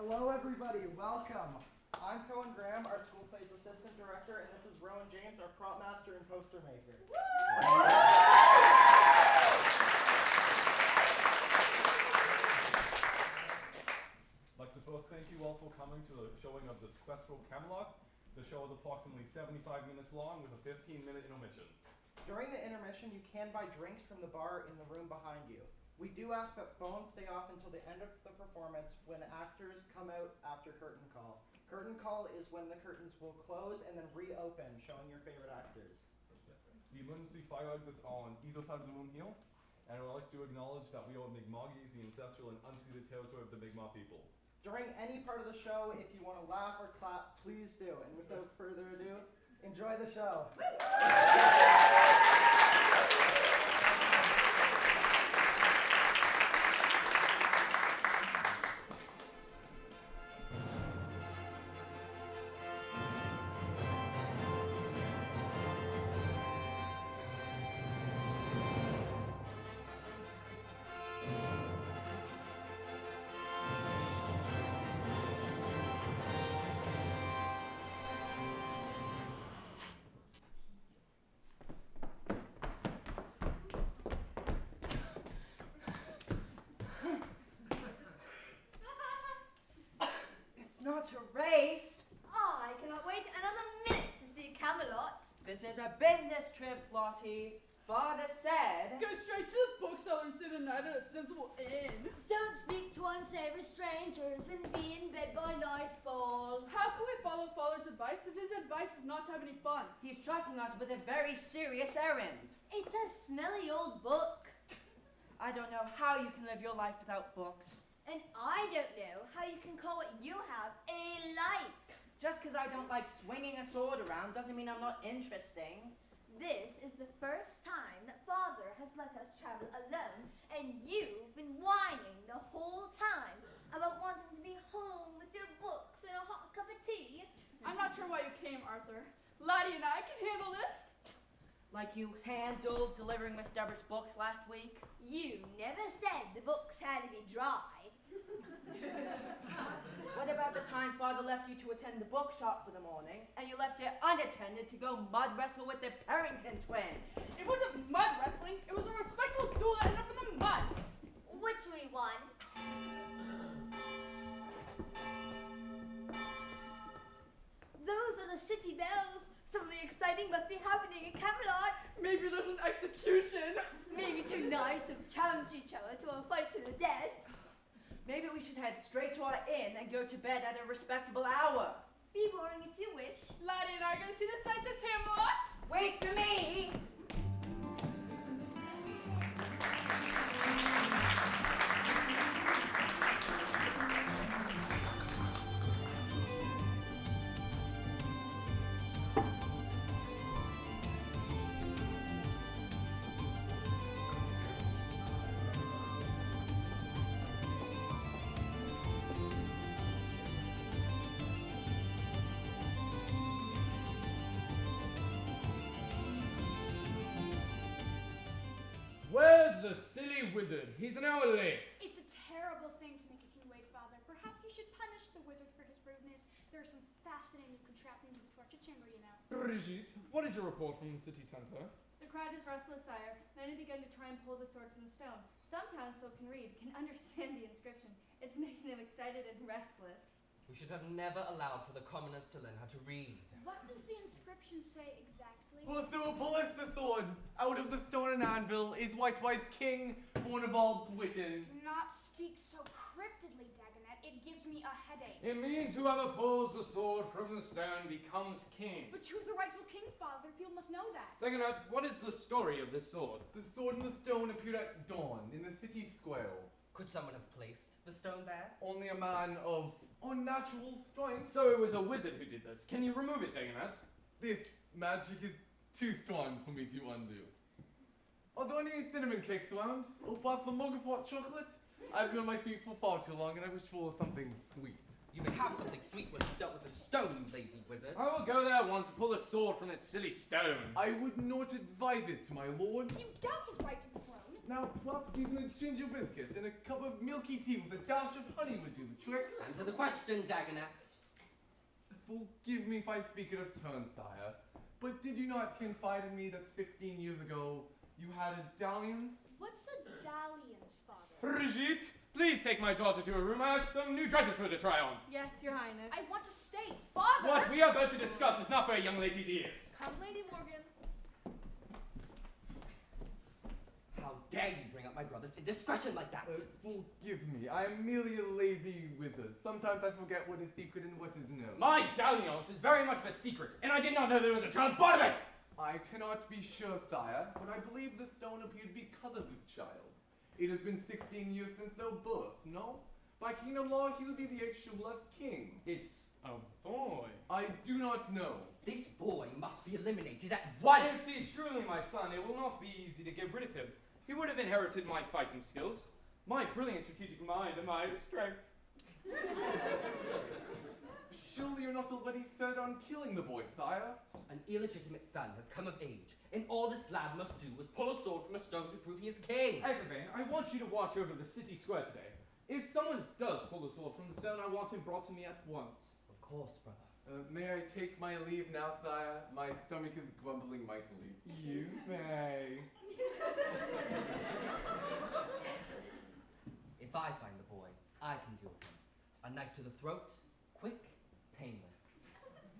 Hello, everybody. Welcome. I'm Cohen Graham, our school plays assistant director, and this is Rowan James, our prop master and poster maker. I'd like to first thank you all for coming to the showing of the Quest for Camelot. The show is approximately 75 minutes long with a 15-minute intermission. During the intermission, you can buy drinks from the bar in the room behind you. We do ask that phones stay off until the end of the performance when actors come out after curtain call. Curtain call is when the curtains will close and then reopen, showing your favorite actors. The emergency fire exits are on either side of the room here, and I would like to acknowledge that we are Mi'kma'ki, the ancestral and unceded territory of the Mi'kmaq people. During any part of the show, if you want to laugh or clap, please do. And without further ado, enjoy the show. Not a race. I cannot wait another minute to see Camelot. This is a business trip, Lottie. Father said... Go straight to the bookseller and stay the night at a sensible inn. Don't speak to unsavory strangers and be in bed by nightfall. How can we follow Father's advice if his advice is not to have any fun? He's trusting us with a very serious errand. It's a smelly old book. I don't know how you can live your life without books. And I don't know how you can call what you have a life. Just because I don't like swinging a sword around doesn't mean I'm not interesting. This is the first time that Father has let us travel alone, and you've been whining the whole time about wanting to be home with your books and a hot cup of tea. I'm not sure why you came, Arthur. Laddie and I can handle this. Like you handled delivering Miss Deborah's books last week? You never said the books had to be dry. What about the time Father left you to attend the bookshop for the morning, and you left it unattended to go mud wrestle with the Parrington twins? It wasn't mud wrestling. It was a respectful duel that ended up in the mud. Which we won. Those are the city bells. Something exciting must be happening in Camelot. Maybe there's an execution. Maybe two knights have challenged each other to a fight to the death. Maybe we should head straight to our inn and go to bed at a respectable hour. Be boring if you wish. Laddie and I are going to see the sights of Camelot. Wait for me! Where's the silly wizard? He's an hour late. It's a terrible thing to make a king wait, Father. Perhaps you should punish the wizard for his rudeness. There are some fascinating contraptions in the torture chamber, you know. Brigitte, what is your report from the city centre? The crowd is restless, sire. Many begun to try and pull the sword from the stone. Some townsfolk can read, can understand the inscription. It's making them excited and restless. We should have never allowed for the commoners to learn how to read. What does the inscription say exactly? Pulleth the sword out of the stone and anvil is White King, born of all Britain. Do not speak so cryptidly, Dagonet. It gives me a headache. It means whoever pulls the sword from the stone becomes king. But who's the rightful king, Father? People must know that. Dagonet, what is the story of this sword? The sword and the stone appeared at dawn in the city square. Could someone have placed the stone there? Only a man of unnatural strength. So it was a wizard who did this. Can you remove it, Dagonet? This magic is too strong for me to undo. Are there any cinnamon cakes around? Or perhaps a mug of hot chocolate? I've been on my feet for far too long and I wish for something sweet. You may have something sweet when you've dealt with the stone, you lazy wizard. I will go there once and pull the sword from its silly stone. I would not advise it, my lord. You doubt his right to the throne. Now, perhaps even a ginger biscuit and a cup of milky tea with a dash of honey would do the trick. Answer the question, Dagonet. Forgive me if I speak out of turn, sire, but did you not confide in me that 16 years ago you had a dalliance? What's a dalliance, Father? Brigitte, please take my daughter to her room. I have some new dresses for her to try on. Yes, Your Highness. I want to stay. Father! What we are about to discuss is not for a young lady's ears. Come, Lady Morgan. How dare you bring up my brother's indiscretion like that? Forgive me, I am merely a lazy wizard. Sometimes I forget what is secret and what is known. My dalliance is very much of a secret, and I did not know there was a child born of it! I cannot be sure, sire, but I believe the stone appeared because of this child. It has been 16 years since their birth, no? By kingdom law, he would be the age as king. It's a boy. I do not know. This boy must be eliminated at once! If he's truly my son, it will not be easy to get rid of him. He would have inherited my fighting skills, my brilliant strategic mind, and my strength. Surely you're not already set on killing the boy, sire? An illegitimate son has come of age, and all this lad must do is pull a sword from a stone to prove he is king. Agravain, I want you to watch over the city square today. If someone does pull a sword from the stone, I want him brought to me at once. Of course, brother. May I take my leave now, sire? My stomach is grumbling mightily. You may. If I find the boy, I can deal with him. A knife to the throat, quick, painless.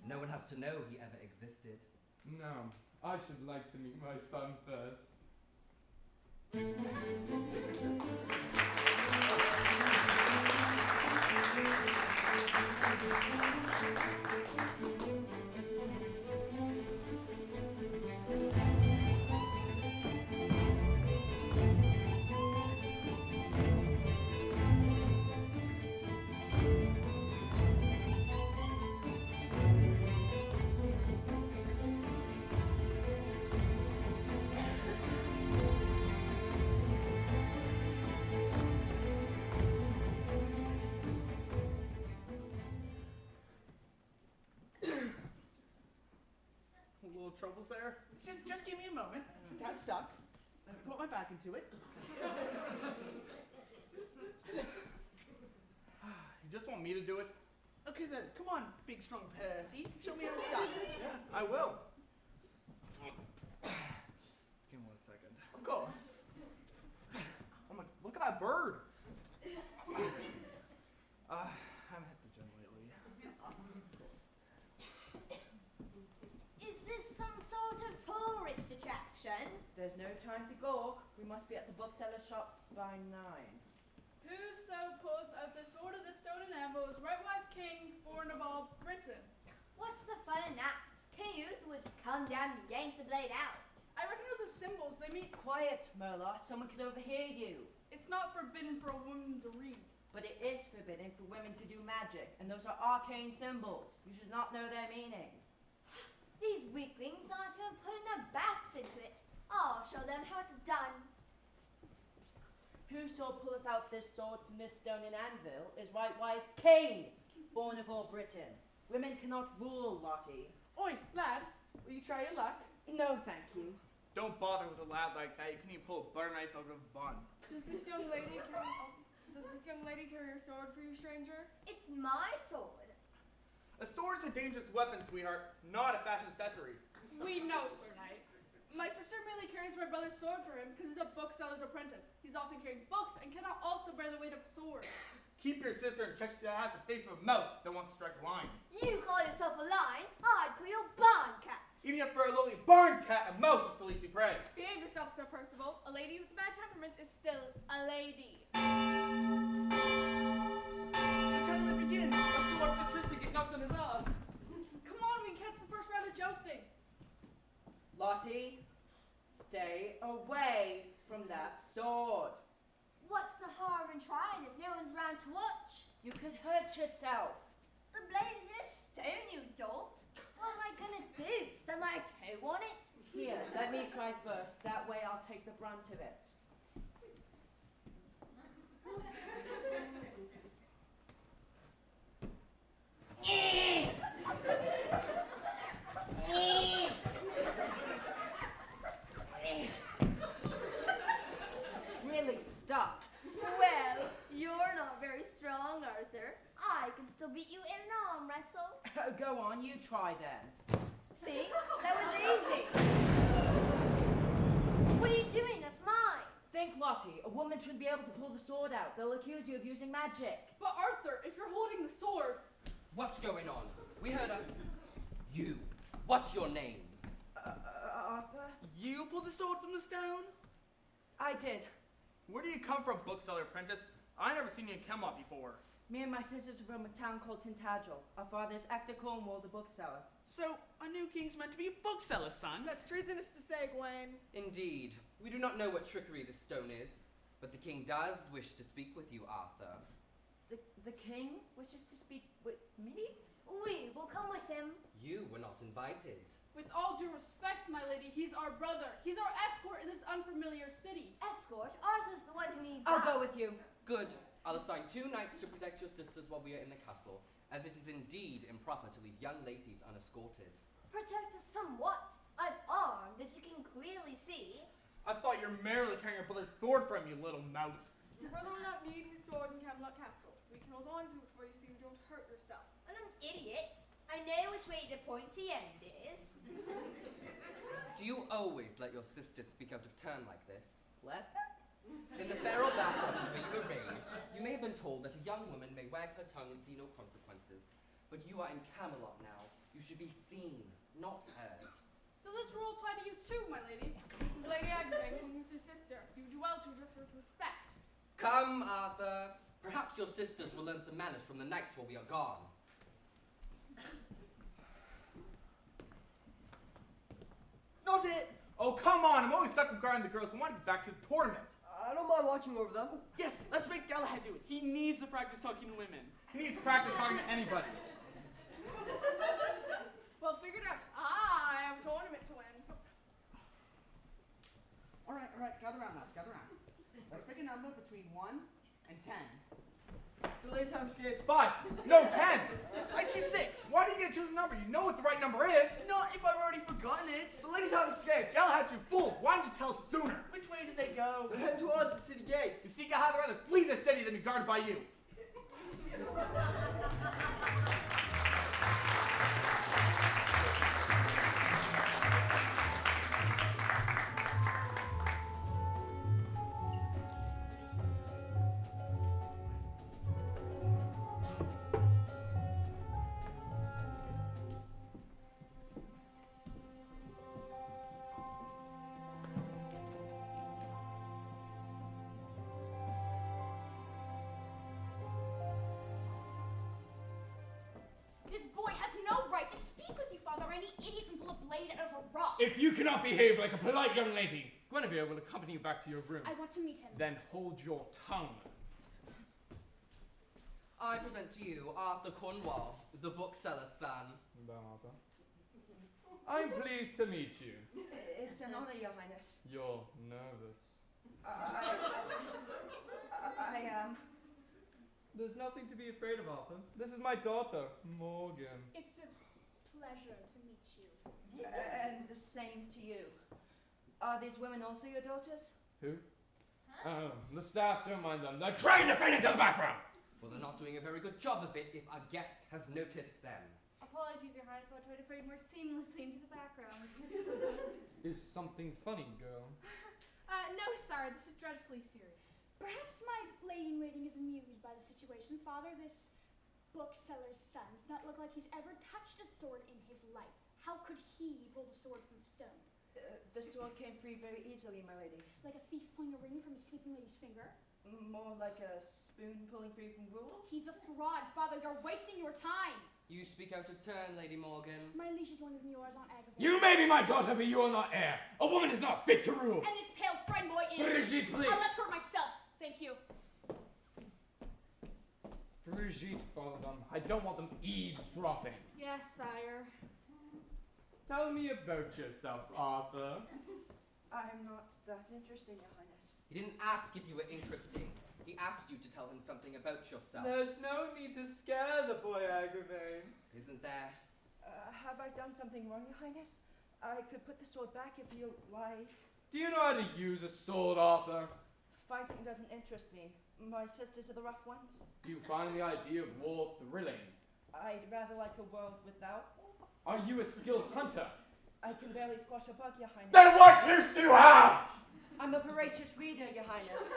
No one has to know he ever existed. No, I should like to meet my son first. Troubles there? Just give me a moment. Dad's stuck. Let me put my back into it. You just want me to do it? Okay then, come on, big strong Percy. Show me how it's done. Yeah, I will. Just give me 1 second. Of course. Oh my, look at that bird. I haven't hit the gym lately. Is this some sort of tourist attraction? There's no time to gawk. We must be at the bookseller's shop by 9. Whoso pulleth out the sword of the stone and anvil is rightwise king, born of all Britain. What's the fun in that? King Uther would just come down and yank the blade out. I reckon those are symbols. They mean Quiet, Merla. Someone could overhear you. it's not forbidden for a woman to read. But it is forbidden for women to do magic, and those are arcane symbols. You should not know their meaning. These weaklings aren't even putting their backs into it. I'll show them how it's done. Whoso pulleth out this sword from this stone and anvil is rightwise king, born of all Britain. Women cannot rule, Lottie. Oi, lad, will you try your luck? No, thank you. Don't bother with a lad like that. You couldn't even pull a butter knife out of a bun. Does this young lady carry a sword for you, stranger? It's my sword. A sword's a dangerous weapon, sweetheart, not a fashion accessory. We know, Sir Knight. My sister merely carries my brother's sword for him because he's a bookseller's apprentice. He's often carrying books and cannot also bear the weight of a sword. Keep your sister in check. She has the face of a mouse that wants to strike a line. You call yourself a lion, I'd call you a barn cat. Even if for a lowly barn cat, a mouse is still easy prey. Behave yourself, Sir Percival. A lady with a bad temperament is still a lady. The tournament begins. Let's go watch the Tristan get knocked on his ass. Come on, we can catch the first round of jousting. Lottie, stay away from that sword. What's the harm in trying if no one's around to watch? You could hurt yourself. The blade is in a stone, you dolt. What am I gonna do? Stab my toe on it? Here, let me try first. That way I'll take the brunt of it. stuff. Well, you're not very strong, Arthur. I can still beat you in an arm wrestle. Go on, you try then. See? That was easy. What are you doing? That's mine. Think, Lottie, a woman shouldn't be able to pull the sword out. They'll accuse you of using magic. But Arthur, if you're holding the sword, What's going on? We heard a... You. What's your name? Arthur? You pulled the sword from the stone? I did. Where do you come from, bookseller apprentice? I never seen you in Camelot before. Me and my sisters are from a town called Tintagel. Our father's Hector Cornwall, the bookseller. So, a new king's meant to be a bookseller's son? that's treasonous to say, Gwen. Indeed. We do not know what trickery this stone is, but the king does wish to speak with you, Arthur. The king wishes to speak with me? We will come with him. You were not invited. With all due respect, my lady, he's our brother. He's our escort in this unfamiliar city. Escort? Arthur's the one who needs I'll help. go with you. Good. I'll assign 2 knights to protect your sisters while we are in the castle, as it is indeed improper to leave young ladies unescorted. Protect us from what? I'm armed, as you can clearly see. I thought you were merely carrying your brother's sword from you, little mouse. Your brother will not need his sword in Camelot Castle. We can hold on to it for you so you don't hurt yourself. I'm an idiot. I know which way the pointy end is. Do you always let your sisters speak out of turn like this? Let In the feral backwaters where you were raised, you may have been told that a young woman may wag her tongue and see no consequences. But you are in Camelot now. You should be seen, not heard. Does this rule apply to you too, my lady? This is Lady Agravain, your sister. You do well to address her with respect. Come, Arthur. Perhaps your sisters will learn some manners from the knights while we are gone. Not it! Oh, come on! I'm always stuck with guarding the girls. I want to get back to the tournament. I don't mind watching over them. Yes, let's make Galahad do it. He needs to practice talking to women. He needs to practice talking to anybody. Well figured out. I have a tournament to win. All right, gather around, lads, gather around. Let's pick a number between 1 and 10. The ladies have escaped. 5. No, 10. I choose 6. Why do you get to choose a number? You know what the right number is. Not if I've already forgotten it. The ladies have escaped. Galahad, you fool! Why didn't you tell us sooner? Which way did they go? They're heading towards the city gates. You see, Galahad, I'd rather flee the city than be guarded by you. This boy has no right to speak with you, Father. Any idiot can pull a blade out of a rock. If you cannot behave like a polite young lady, Guinevere will accompany you back to your room. I want to meet him. Then hold your tongue. I present to you Arthur Cornwall, the bookseller's son. Arthur. I'm pleased to meet you. It's an honor, Your Highness. You're nervous. I am. There's nothing to be afraid of, Arthur. This is my daughter, Morgan. It's a pleasure to meet you. And the same to you. Are these women also your daughters? Who? Oh, the staff, don't mind them. They're trying to fade into the background! Well, they're not doing a very good job of it if our guest has noticed them. Apologies, Your Highness, I'll try to fade more seamlessly into the background. Is something funny, girl? No, sir, this is dreadfully serious. Perhaps my lady-in-waiting is amused by the situation. Father, this bookseller's son does not look like he's ever touched a sword in his life. How could he pull the sword from stone? The sword came free very easily, my lady. Like a thief pulling a ring from a sleeping lady's finger? More like a spoon pulling free from gruel. He's a fraud. Father, you're wasting your time. You speak out of turn, Lady Morgan. My leash is longer than yours on aggravated. You may be my daughter, but you are not heir. A woman is not fit to rule. And this pale friend boy is. Brigitte, please. I'll escort myself. Thank you. Brigitte, follow them. I don't want them eavesdropping. Yes, sire. Tell me about yourself, Arthur. I'm not that interesting, Your Highness. He didn't ask if you were interesting. He asked you to tell him something about yourself. There's no need to scare the boy, Agravain. Isn't there? Have I done something wrong, Your Highness? I could put the sword back if you like. Do you know how to use a sword, Arthur? Fighting doesn't interest me. My sisters are the rough ones. Do you find the idea of war thrilling? I'd rather like a world without war. Are you a skilled hunter? I can barely squash a bug, Your Highness. Then what use do you have? I'm a voracious reader, Your Highness.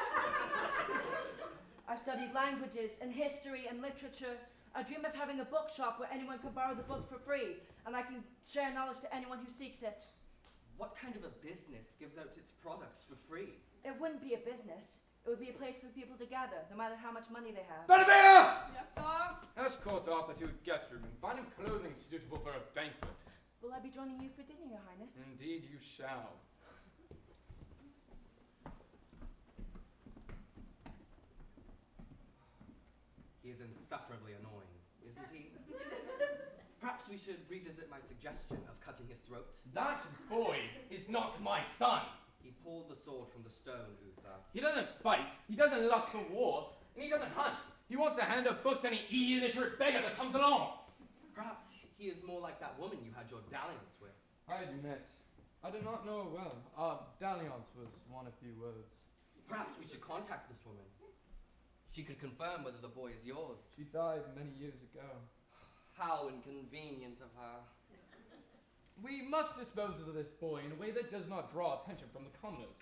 I've studied languages and history and literature. I dream of having a bookshop where anyone can borrow the books for free, and I can share knowledge to anyone who seeks it. What kind of a business gives out its products for free? It wouldn't be a business. It would be a place for people to gather, no matter how much money they have. Benavir! Yes, sir. Escort Arthur to a guest room and find him clothing suitable for a banquet. Will I be joining you for dinner, Your Highness? Indeed you shall. He is insufferably annoying, isn't he? Perhaps we should revisit my suggestion of cutting his throat. That boy is not my son. He pulled the sword from the stone, Uther. He doesn't fight, he doesn't lust for war, and he doesn't hunt. He wants to hand out books to any illiterate beggar that comes along. Perhaps he is more like that woman you had your dalliance with. I admit, I do not know her well. Our dalliance was one of few words. Perhaps we should contact this woman. She could confirm whether the boy is yours. She died many years ago. How inconvenient of her. We must dispose of this boy in a way that does not draw attention from the commoners.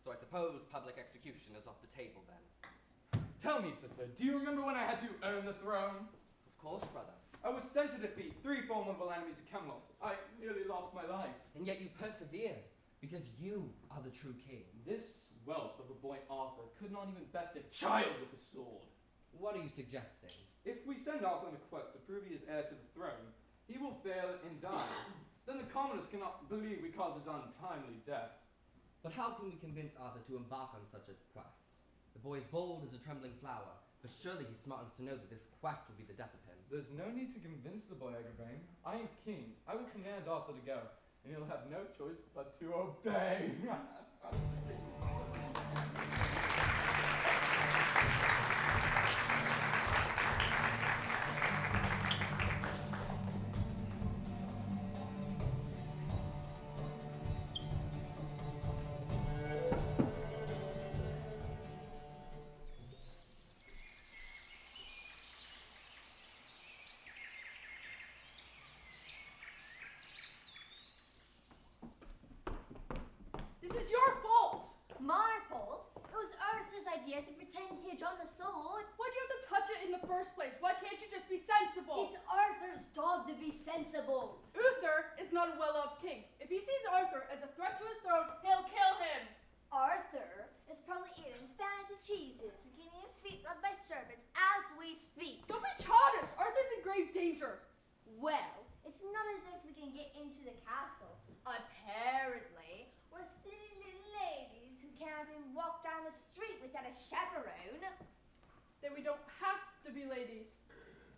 So I suppose public execution is off the table then. Tell me, sister, do you remember when I had to earn the throne? Of course, brother. I was sent to defeat 3 formidable enemies of Camelot. I nearly lost my life. And yet you persevered, because you are the true king. This whelp of a boy Arthur could not even best a child with a sword. What are you suggesting? If we send Arthur on a quest to prove he is heir to the throne, he will fail and die. Then the commoners cannot believe we caused his untimely death. But how can we convince Arthur to embark on such a quest? The boy is bold as a trembling flower, but surely he's smart enough to know that this quest will be the death of him. There's no need to convince the boy, Agravain. I am king. I will command Arthur to go, and he'll have no choice but to obey. This is your fault. My fault? It was Arthur's idea to pretend he had drawn the sword. Why'd you have to touch it in the first place? Why can't you just be sensible? It's Arthur's job to be sensible. Uther is not a well-loved king. If he sees Arthur as a threat to his throne, he'll kill him. Arthur is probably eating fancy cheeses and getting his feet rubbed by servants as we speak. Don't be childish. Arthur's in grave danger. Well, it's not as if we can get into the castle. Apparently, we're silly little ladies who can't even walk down the street without a chaperone. Then we don't have to be ladies.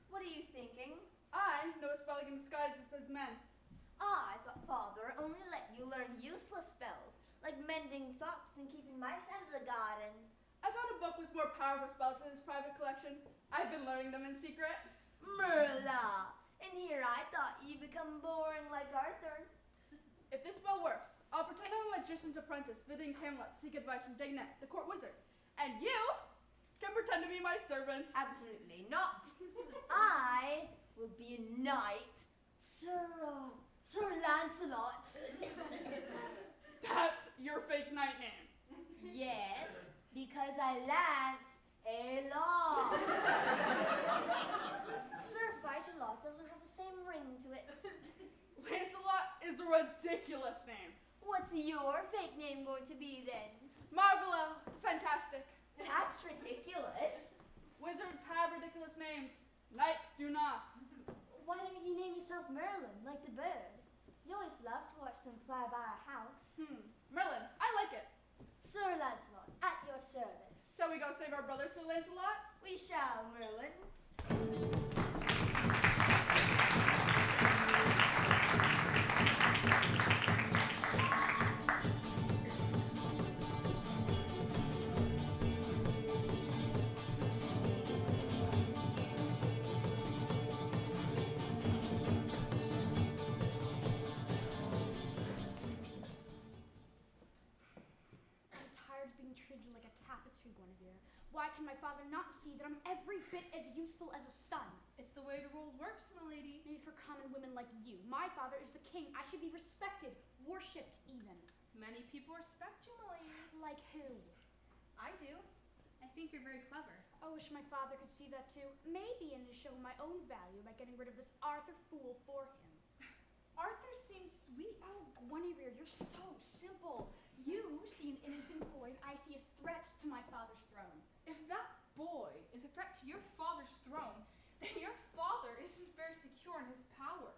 What are you thinking? I know a spell in disguise that says men. I thought Father only let you learn useless spells, like mending socks and keeping mice out of the garden. I found a book with more powerful spells in his private collection. I've been learning them in secret. Merla! And here I thought you'd become boring like Arthur. If this spell works, I'll pretend I'm a magician's apprentice visiting Camelot to seek advice from Dagnet, the court wizard. And you can pretend to be my servant. Absolutely not. I will be a knight. Sir Lancelot. That's your fake knight name. Yes, because I lance a lot. Sir Fight-a-lot doesn't have the same ring to it. Lancelot is a ridiculous name. What's your fake name going to be then? Marvelo, fantastic. That's ridiculous. Wizards have ridiculous names. Knights do not. Why don't you name yourself Merlin, like the bird? You always love to watch them fly by our house. Merlin, I like it. Sir Lancelot, at your service. Shall we go save our brother, Sir Lancelot? We shall, Merlin. I'm tired of being treated like a tap Guinevere. Why can my father not see that I'm every bit as useful as a son? It's the way the world works, milady. Maybe for common women like you. My father is the king. I should be respected, worshipped even. Many people respect you, milady. Like who? I do. I think you're very clever. I wish my father could see that too. Maybe and to show my own value by getting rid of this Arthur fool for him. Arthur seems sweet. Oh, Guinevere, you're so simple. You see an innocent boy and I see a threat to my father's throne. If that boy is a threat to your father's throne, then your father isn't very secure in his power.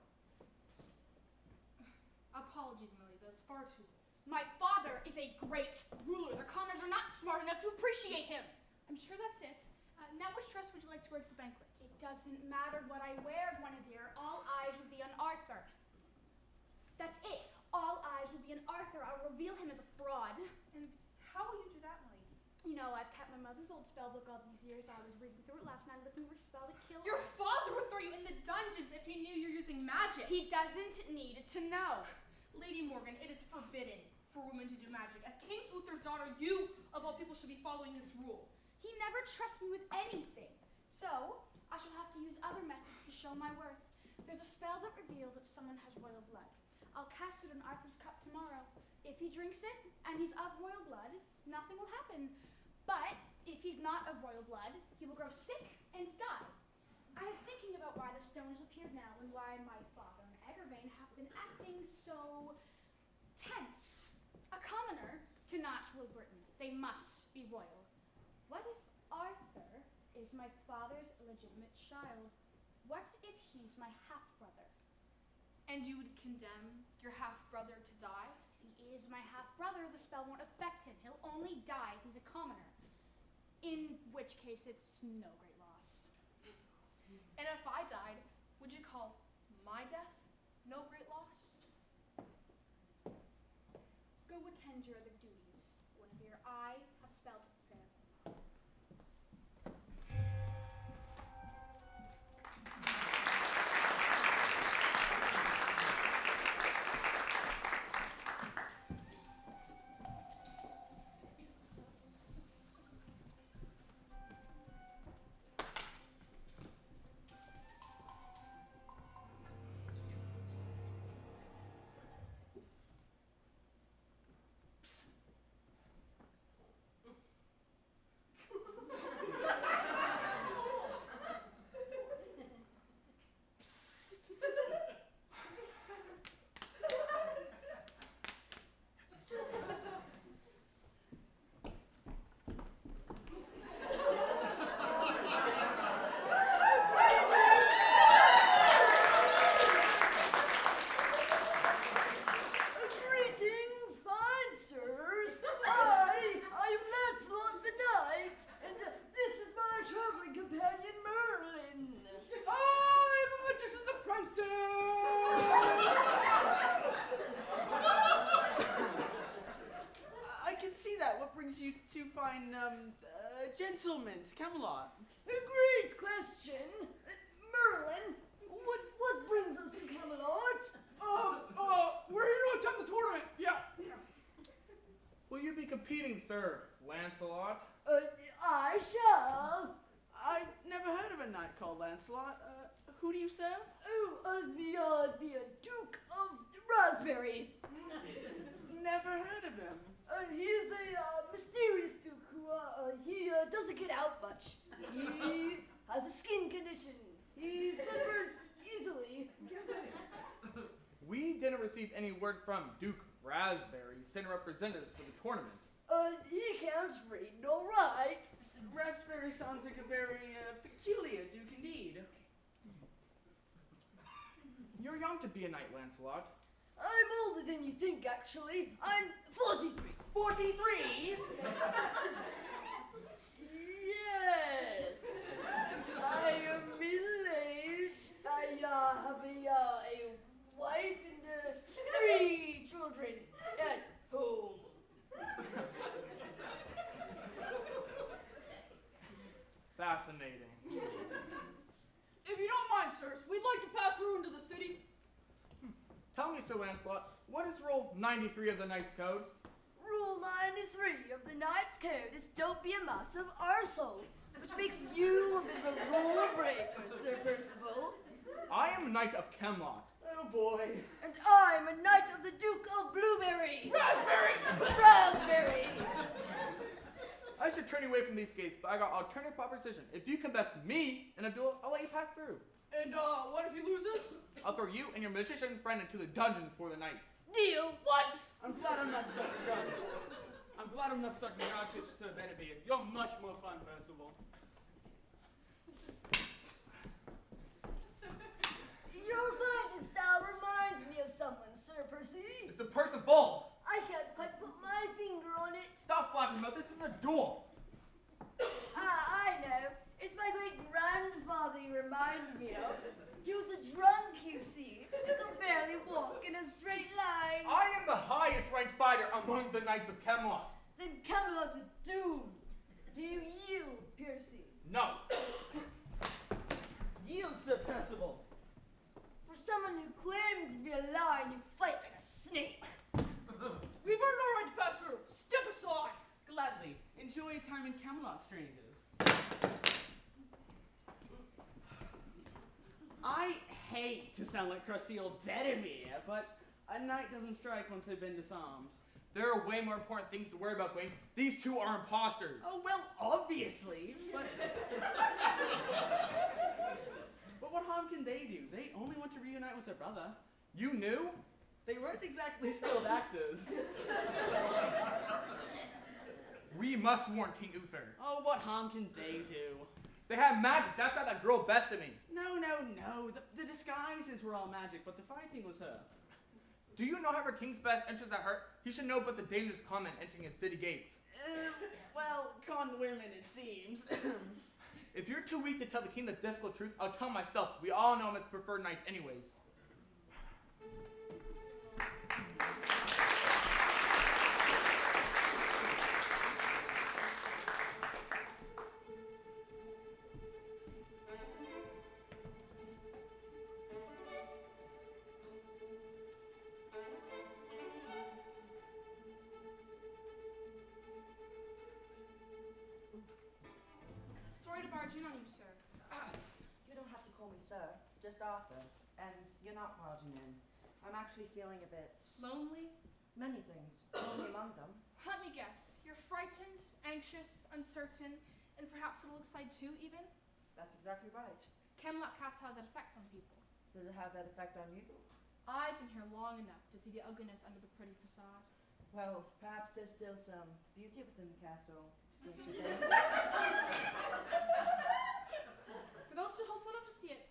Apologies, milady, that's far too late. My father is a great ruler. The commoners are not smart enough to appreciate him. I'm sure that's it. Now which dress would you like to wear to the banquet? It doesn't matter what I wear, Guinevere. All eyes will be on Arthur. That's it. All eyes will be on Arthur. I'll reveal him as a fraud. And how will you do that, milady? You know, I've kept my mother's old spell book all these years. I was reading through it last night looking for a spell to kill Your father would throw you in the dungeons if he knew you're using magic. He doesn't need to know. Lady Morgan, it is forbidden for women to do magic. As King Uther's daughter, you, of all people, should be following this rule. He never trusts me with anything. So, I shall have to use other methods to show my worth. There's a spell that reveals that someone has royal blood. I'll cast it in Arthur's cup tomorrow. If he drinks it, and he's of royal blood, nothing will happen. But, if he's not of royal blood, he will grow sick and die. I was thinking about why the stone has appeared now, and why my father and Egervain have been acting so tense. A commoner cannot rule Britain. They must be royal. What if Arthur is my father's illegitimate child? What if he's my half-brother? And you would condemn your half-brother to die? If he is my half-brother, the spell won't affect him. He'll only die if he's a commoner. In which case, it's no great loss. And if I died, would you call my death no great loss? Go attend your other duties, Guinevere. I have spelled prepare. Gentlemen to Camelot. A great question. Merlin, what brings us to Camelot? We're here to attend the tournament. Yeah. Will you be competing, sir, Lancelot? I shall. I've never heard of a knight called Lancelot. Who do you serve? Oh, the Duke of Raspberry. Never heard of him. He is a mysterious duke who, he doesn't get out much. He has a skin condition. He sunburns easily. We didn't receive any word from Duke Raspberry, send representatives for the tournament. He can't read nor write. Raspberry sounds like a very peculiar duke indeed. You're young to be a knight, Lancelot. I'm older than you think, actually. I'm 43. 43? Yes. I am middle-aged. I have a wife and 3 children at home. Fascinating. If you don't mind, sirs, we'd like to pass through into the city. Tell me, Sir Lancelot, what is Rule 93 of the Knight's Code? Rule Rule 93 of the Knight's Code is don't be a massive arsehole, which makes you a bit of a rule breaker, Sir Percival. I am a knight of Camelot. Oh boy. And I'm a knight of the Duke of Blueberry. Raspberry! Raspberry! I should turn you away from these gates, but I got an alternative proposition. If you can best me in a duel, I'll let you pass through. And what if he loses? I'll throw you and your magician friend into the dungeons for the night. Deal, what? I'm glad I'm not stuck in garden. I'm glad I'm not stuck in garden ships with Sir Benedict. You're much more fun, Percival. Your fighting style reminds me of someone, Sir Percy. It's a Percival! I can't quite put my finger on it. Stop flapping about this is a duel! I know. It's my great-grandfather you remind me of. He was a drunk, you see, and could barely walk in a straight line. I am the highest ranked fighter among the knights of Camelot. Then Camelot is doomed. Do you yield, Percy? No. Yield, Sir Percival. For someone who claims to be a lion, you fight like a snake. We've earned our right to pass through. Step aside. Gladly. Enjoy your time in Camelot, strangers. I hate to sound like crusty old Bedivere, but a knight doesn't strike once they've been disarmed. There are way more important things to worry about, Wayne. These two are imposters. Oh, well, obviously, but... but what harm can they do? They only want to reunite with their brother. You knew? They weren't exactly skilled actors. We must warn King Uther. Oh, what harm can they do? They have magic. That's how that girl bested me. No. The disguises were all magic, but the fighting was her. Do you know how her king's best interests at heart? He should know about the dangerous comment entering his city gates. Well, con women, it seems. If you're too weak to tell the king the difficult truth, I'll tell myself. We all know him as preferred knight anyways. Sorry to barge in on you, sir. You don't have to call me sir, just Arthur. And you're not barging in. I'm actually feeling a bit... Lonely? Many things. Only among them. Let me guess. You're frightened, anxious, uncertain, and perhaps a little excited too, even? That's exactly right. Camelot Castle has that effect on people. Does it have that effect on you? I've been here long enough to see the ugliness under the pretty facade. Well, perhaps there's still some beauty within the castle. Don't you think? For those too hopeful enough to see it.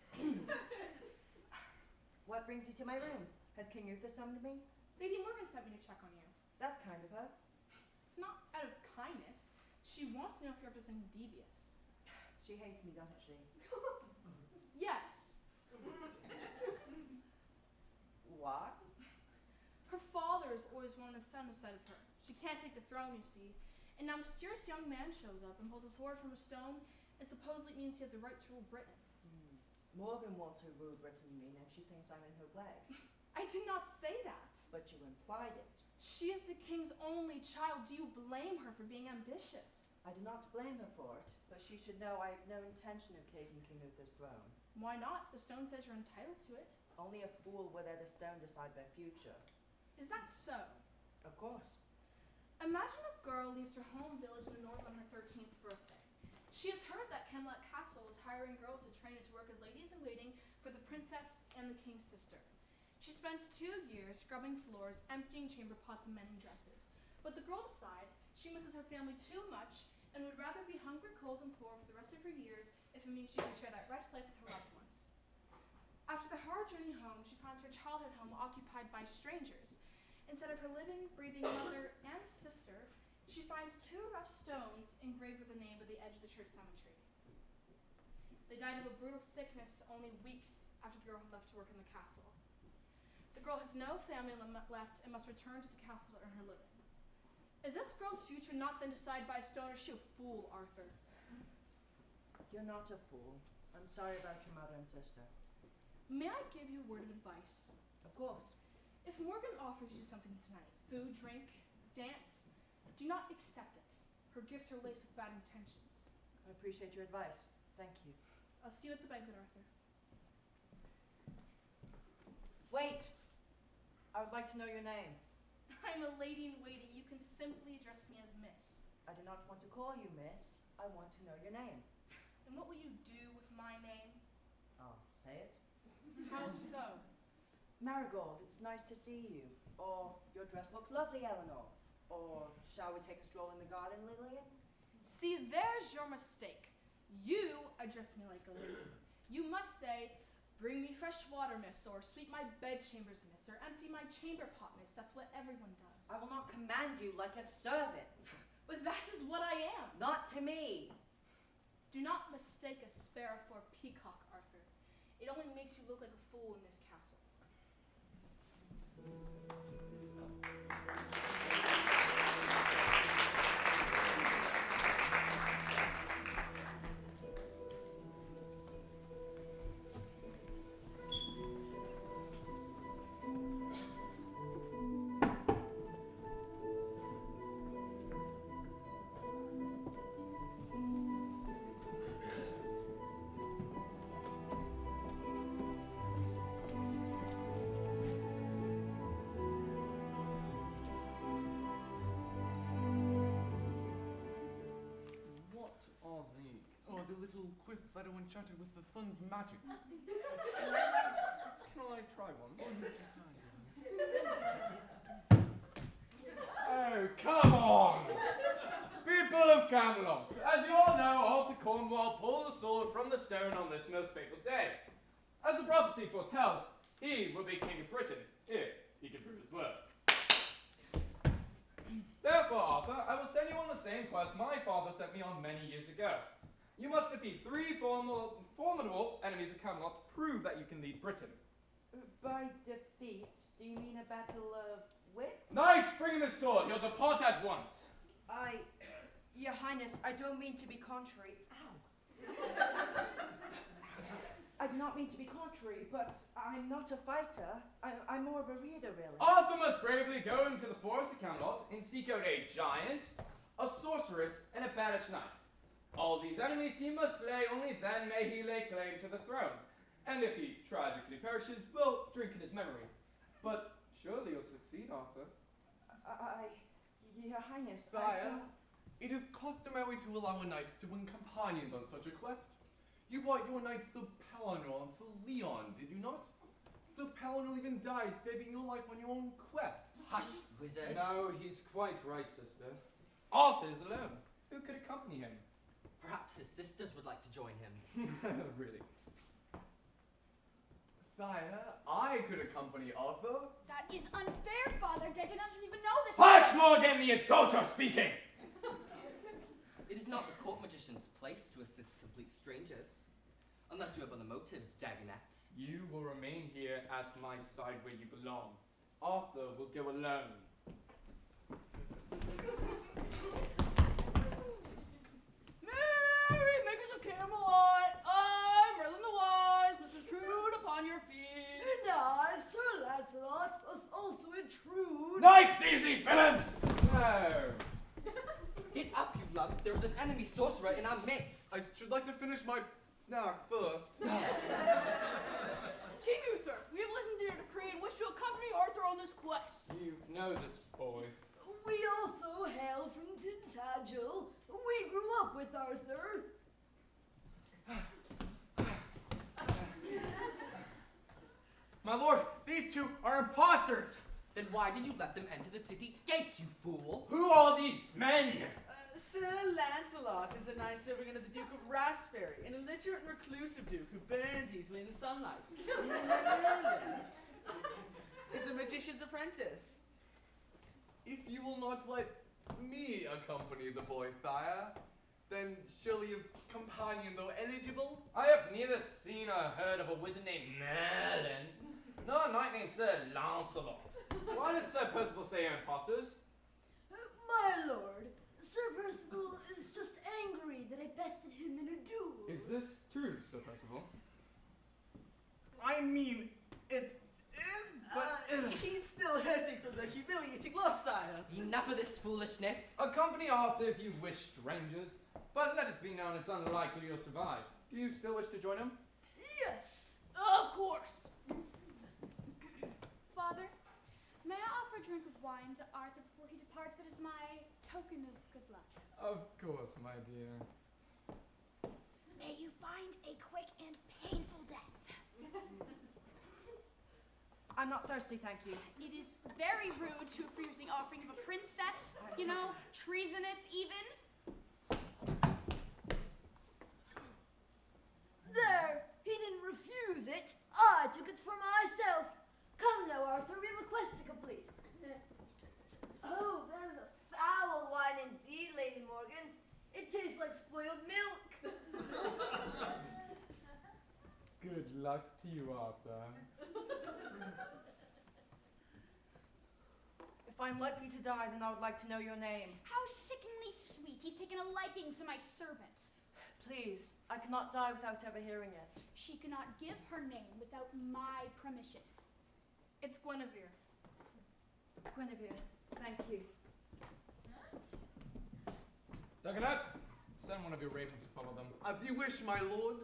What brings you to my room? Has King Uther summoned me? Lady Morgan sent me to check on you. That's kind of her. It's not out of kindness. She wants to know if you're up to something devious. She hates me, doesn't she? Yes. What? Her father's always wanted a son instead of her. She can't take the throne, you see. And now a mysterious young man shows up and pulls a sword from a stone, and supposedly means he has the right to rule Britain. Morgan wants to rule Britain, you mean, and she thinks I'm in her way. I did not say that. But you implied it. She is the king's only child. Do you blame her for being ambitious? I do not blame her for it, but she should know I have no intention of taking King Uther's throne. Why not? The stone says you're entitled to it. Only a fool would let a stone decide their future. Is that so? Of course. Imagine a girl leaves her home village in the north on her 13th birthday. She has heard that Camelot Castle is hiring girls to train to work as ladies-in-waiting for the princess and the king's sister. She spends 2 years scrubbing floors, emptying chamber pots, and mending dresses. But the girl decides she misses her family too much and would rather be hungry, cold, and poor for the rest of her years if it means she can share that wretched life with her loved ones. After the hard journey home, she finds her childhood home occupied by strangers. Instead of her living, breathing mother and sister, she finds 2 rough stones engraved with the name of the edge of the church cemetery. They died of a brutal sickness only weeks after the girl had left to work in the castle. The girl has no family left and must return to the castle to earn her living. Is this girl's future not then decided by a stone, or is she a fool, Arthur? You're not a fool. I'm sorry about your mother and sister. May I give you a word of advice? Of course. If Morgan offers you something tonight, food, drink, dance, Do not accept it. Her gifts are laced with bad intentions. I appreciate your advice. Thank you. I'll see you at the banquet, Arthur. Wait! I would like to know your name. I'm a lady in waiting. You can simply address me as Miss. I do not want to call you Miss. I want to know your name. And what will you do with my name? Oh, say it. How so? Marigold, it's nice to see you. Or, your dress looks lovely, Eleanor. Or, shall we take a stroll in the garden, Lillian? See, there's your mistake. You address me like a lady. You must say, bring me fresh water, miss, or sweep my bedchambers, miss, or empty my chamber pot, miss. That's what everyone does. I will not command you like a servant. But that is what I am. Not to me. Do not mistake a sparrow for a peacock, Arthur. It only makes you look like a fool in this castle. What are these? Oh, the little quiff that are enchanted with the sun's magic. Can I try one? Oh, come on! People of Camelot, as you all know, Arthur Cornwall pulled the sword from the stone on this most fatal day. As the prophecy foretells, he will be King of Britain, if he can prove his worth. Therefore, Arthur, I will send you on the same quest my father sent me on many years ago. You must defeat 3 formidable enemies of Camelot to prove that you can lead Britain. By defeat, do you mean a battle of wits? Knights, bring him his sword. He'll depart at once. Your Highness, I don't mean to be contrary. Ow. I do not mean to be contrary, but I'm not a fighter. I'm more of a reader, really. Arthur must bravely go into the forest of Camelot and seek out a giant, a sorceress, and a banished knight. All these enemies he must slay, only then may he lay claim to the throne. And if he tragically perishes, we'll drink in his memory. But surely you'll succeed, Arthur. Your Highness, Sire, it is customary to allow a knight to bring companions on such a quest. You brought your knight Sir Palinor and Sir Leon, did you not? Sir Palinor even died saving your life on your own quest. Hush, wizard. No, he's quite right, sister. Arthur is alone. Who could accompany him? Perhaps his sisters would like to join him. Really? Sire, I could accompany Arthur. That is unfair, Father. Deacon doesn't even know this. Hush, Morgan, the adult are speaking! It is not the court magician's place to assist complete strangers. Unless you have other motives, Dagonet. You will remain here at my side where you belong. Arthur will go alone. Merry makers of Camelot! I'm Merlin the Wise, Mr. Trude upon your feet. And I, Sir Lancelot, was also intrude. Knights, seize these villains! No. Get up, you lug. There's an enemy sorcerer in our midst. I should like to finish my snack first. King Uther, we have listened to your decree and wish to accompany Arthur on this quest. You know this boy. We also hail from Tintagel. We grew up with Arthur. My lord, these two are imposters. Then why did you let them enter the city gates, you fool? Who are these men? Sir Lancelot is a knight serving under the Duke of Raspberry, an illiterate and reclusive duke who burns easily in the sunlight. Merlin is a magician's apprentice. If you will not let me accompany the boy, sire, then surely his companion, though eligible? I have neither seen or heard of a wizard named Merlin, nor a knight named Sir Lancelot. Why did Sir Percival say you're imposters? My lord, Sir Percival is just angry that I bested him in a duel. Is this true, Sir Percival? I mean, it is But he's still hurting from the humiliating loss, sire. Enough of this foolishness. Accompany Arthur if you wish, strangers, but let it be known it's unlikely you'll survive. Do you still wish to join him? Yes, of course. Father, may I offer a drink of wine to Arthur before he departs? It is my token of good luck. Of course, my dear. May you find a quick and painful death. I'm not thirsty, thank you. It is very rude to refuse the offering of a princess. You know, treasonous even. There! He didn't refuse it. I took it for myself. Come now, Arthur, we request to complete. Oh, that is a foul wine indeed, Lady Morgan. It tastes like spoiled milk. Good luck to you, Arthur. If I'm likely to die, then I would like to know your name. How sickeningly sweet. He's taken a liking to my servant. Please, I cannot die without ever hearing it. She cannot give her name without my permission. It's Guinevere. Guinevere, thank you. Dagonet, send one of your ravens to follow them. As you wish, my lord.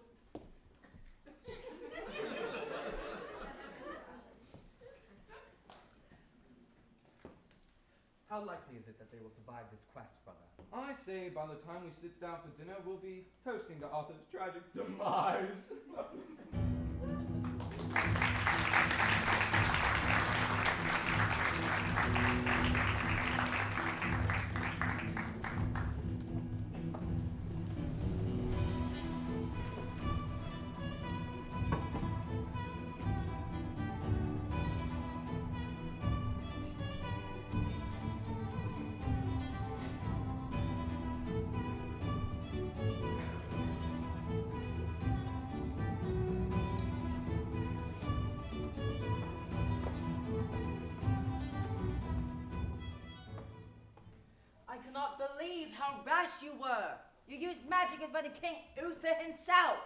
How likely is it that they will survive this quest, brother? I say by the time we sit down for dinner, we'll be toasting to Arthur's tragic demise. I cannot believe how rash you were. You used magic in front of King Uther himself.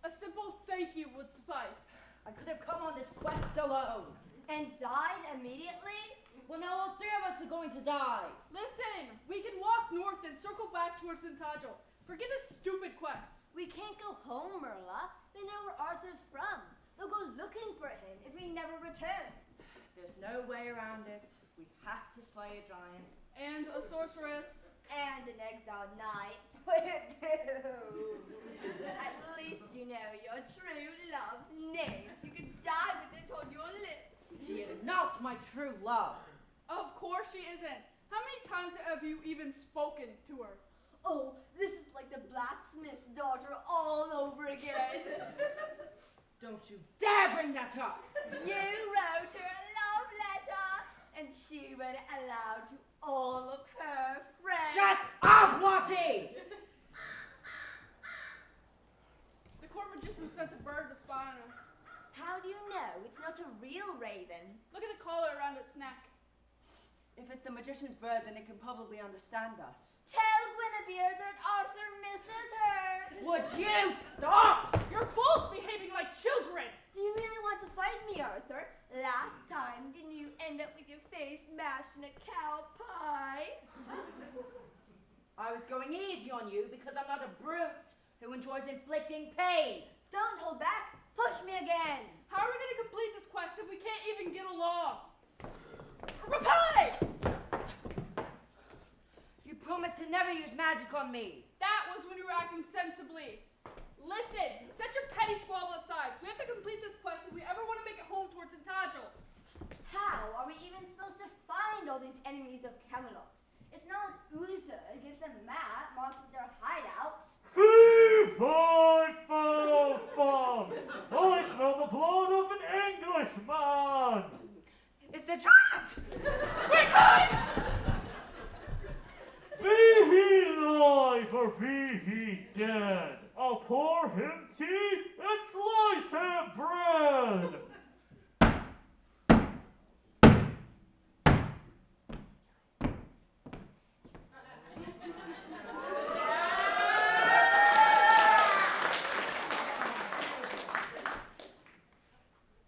A simple thank you would suffice. I could have come on this quest alone. And died immediately? Well, now all three of us are going to die. Listen, we can walk north and circle back towards Tintagel. Forget this stupid quest. We can't go home, Merla. They know where Arthur's from. They'll go looking for him if he never returns. There's no way around it. We have to slay a giant. And a sorceress. And an exiled knight. At least you know your true love's name. You can die with it on your lips. She is not my true love. Of course she isn't. How many times have you even spoken to her? Oh, this is like the blacksmith's daughter all over again. Don't you dare bring that up. You wrote her a love letter, and she read it aloud to all of her friends. Shut up, Lottie! The court magician sent a bird to spy on us. How do you know it's not a real raven? Look at the collar around its neck. If it's the magician's bird, then it can probably understand us. Tell Guinevere that Arthur misses her. Would you stop? You're both behaving like children. Do you really want to fight me, Arthur? Last time, didn't you end up with your face mashed in a cow pie? I was going easy on you because I'm not a brute who enjoys inflicting pain. Don't hold back. Push me again. How are we going to complete this quest if we can't even get along? Repel! You promised to never use magic on me. That was when you were acting sensibly. Listen, set your petty squabble aside. We have to complete this quest if we ever want to make it home towards Tintagel. How are we even supposed to find all these enemies of Camelot? It's not like Uther gives them a map marked with their hideouts. Fee, fi, fo, fum. I smell the blood of an Englishman. It's the giant! Quick, hide! Be he alive or be he dead, I'll pour him tea and slice him bread.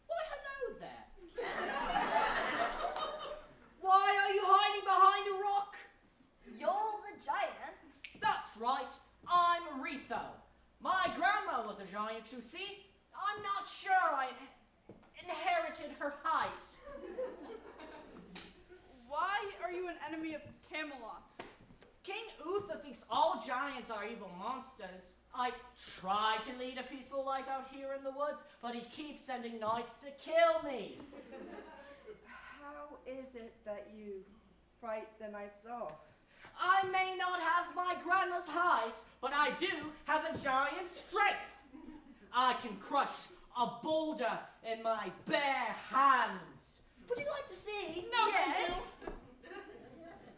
Why, hello there. Uther. My grandma was a giant, you see. I'm not sure I inherited her height. Why are you an enemy of Camelot? King Uther thinks all giants are evil monsters. I try to lead a peaceful life out here in the woods, but he keeps sending knights to kill me. How is it that you fight the knights off? I may not have my grandma's height, but I do have a giant's strength. I can crush a boulder in my bare hands. Would you like to see? No, yes. thank you.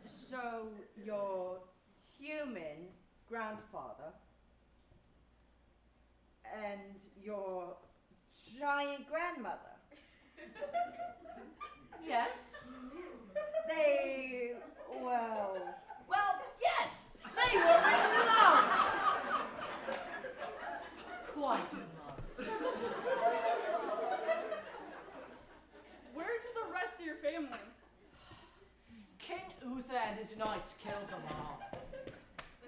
So, your human grandfather and your giant grandmother. Yes. They, well, yes, they were in love. Quite in love. Where's the rest of your family? King Uther and his knights killed them all.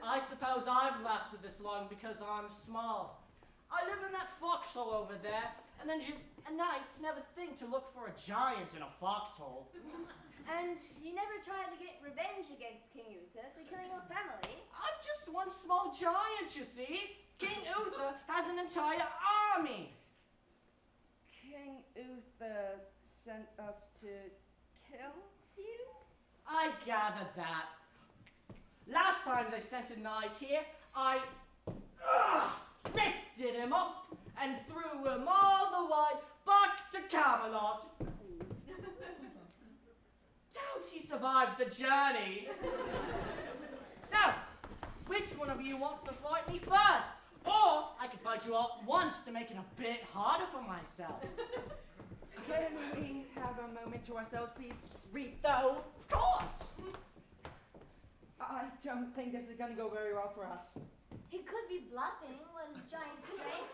I suppose I've lasted this long because I'm small. I live in that foxhole over there, and then knights never think to look for a giant in a foxhole. And you never tried to get revenge against King Uther for killing your family? I'm just one small giant, you see. King Uther has an entire army. King Uther sent us to kill you? I gathered that. Last time they sent a knight here, I lifted him up and threw him all the way back to Camelot. Doubt he survived the journey. Now, which one of you wants to fight me first? Or I could fight you all at once to make it a bit harder for myself. Can we have a moment to ourselves, please? Though? Of course! I don't think this is going to go very well for us. He could be bluffing with his giant strength.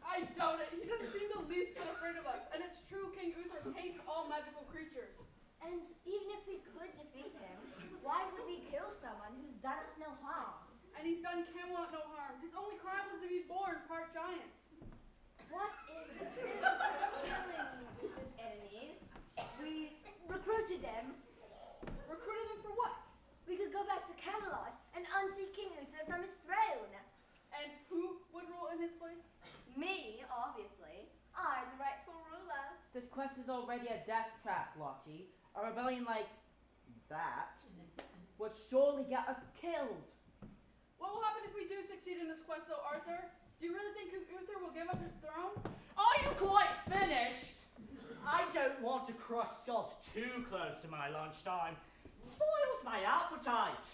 I doubt it. He doesn't seem the least bit afraid of us. And it's true King Uther hates all magical creatures. And even if we could defeat him, why would we kill someone who's done us no harm? And he's done Camelot no harm. His only crime was to be born part giant. What if instead of killing his enemies, we recruited them? Recruited them for what? We could go back to Camelot and unseat King Uther from his throne. And who would rule in his place? Me, obviously. I'm the rightful ruler. This quest is already a death trap, Lottie. A rebellion like that would surely get us killed. What will happen if we do succeed in this quest, though, Arthur? Do you really think Uther will give up his throne? Are you quite finished? I don't want to crush skulls too close to my lunchtime. Spoils my appetite.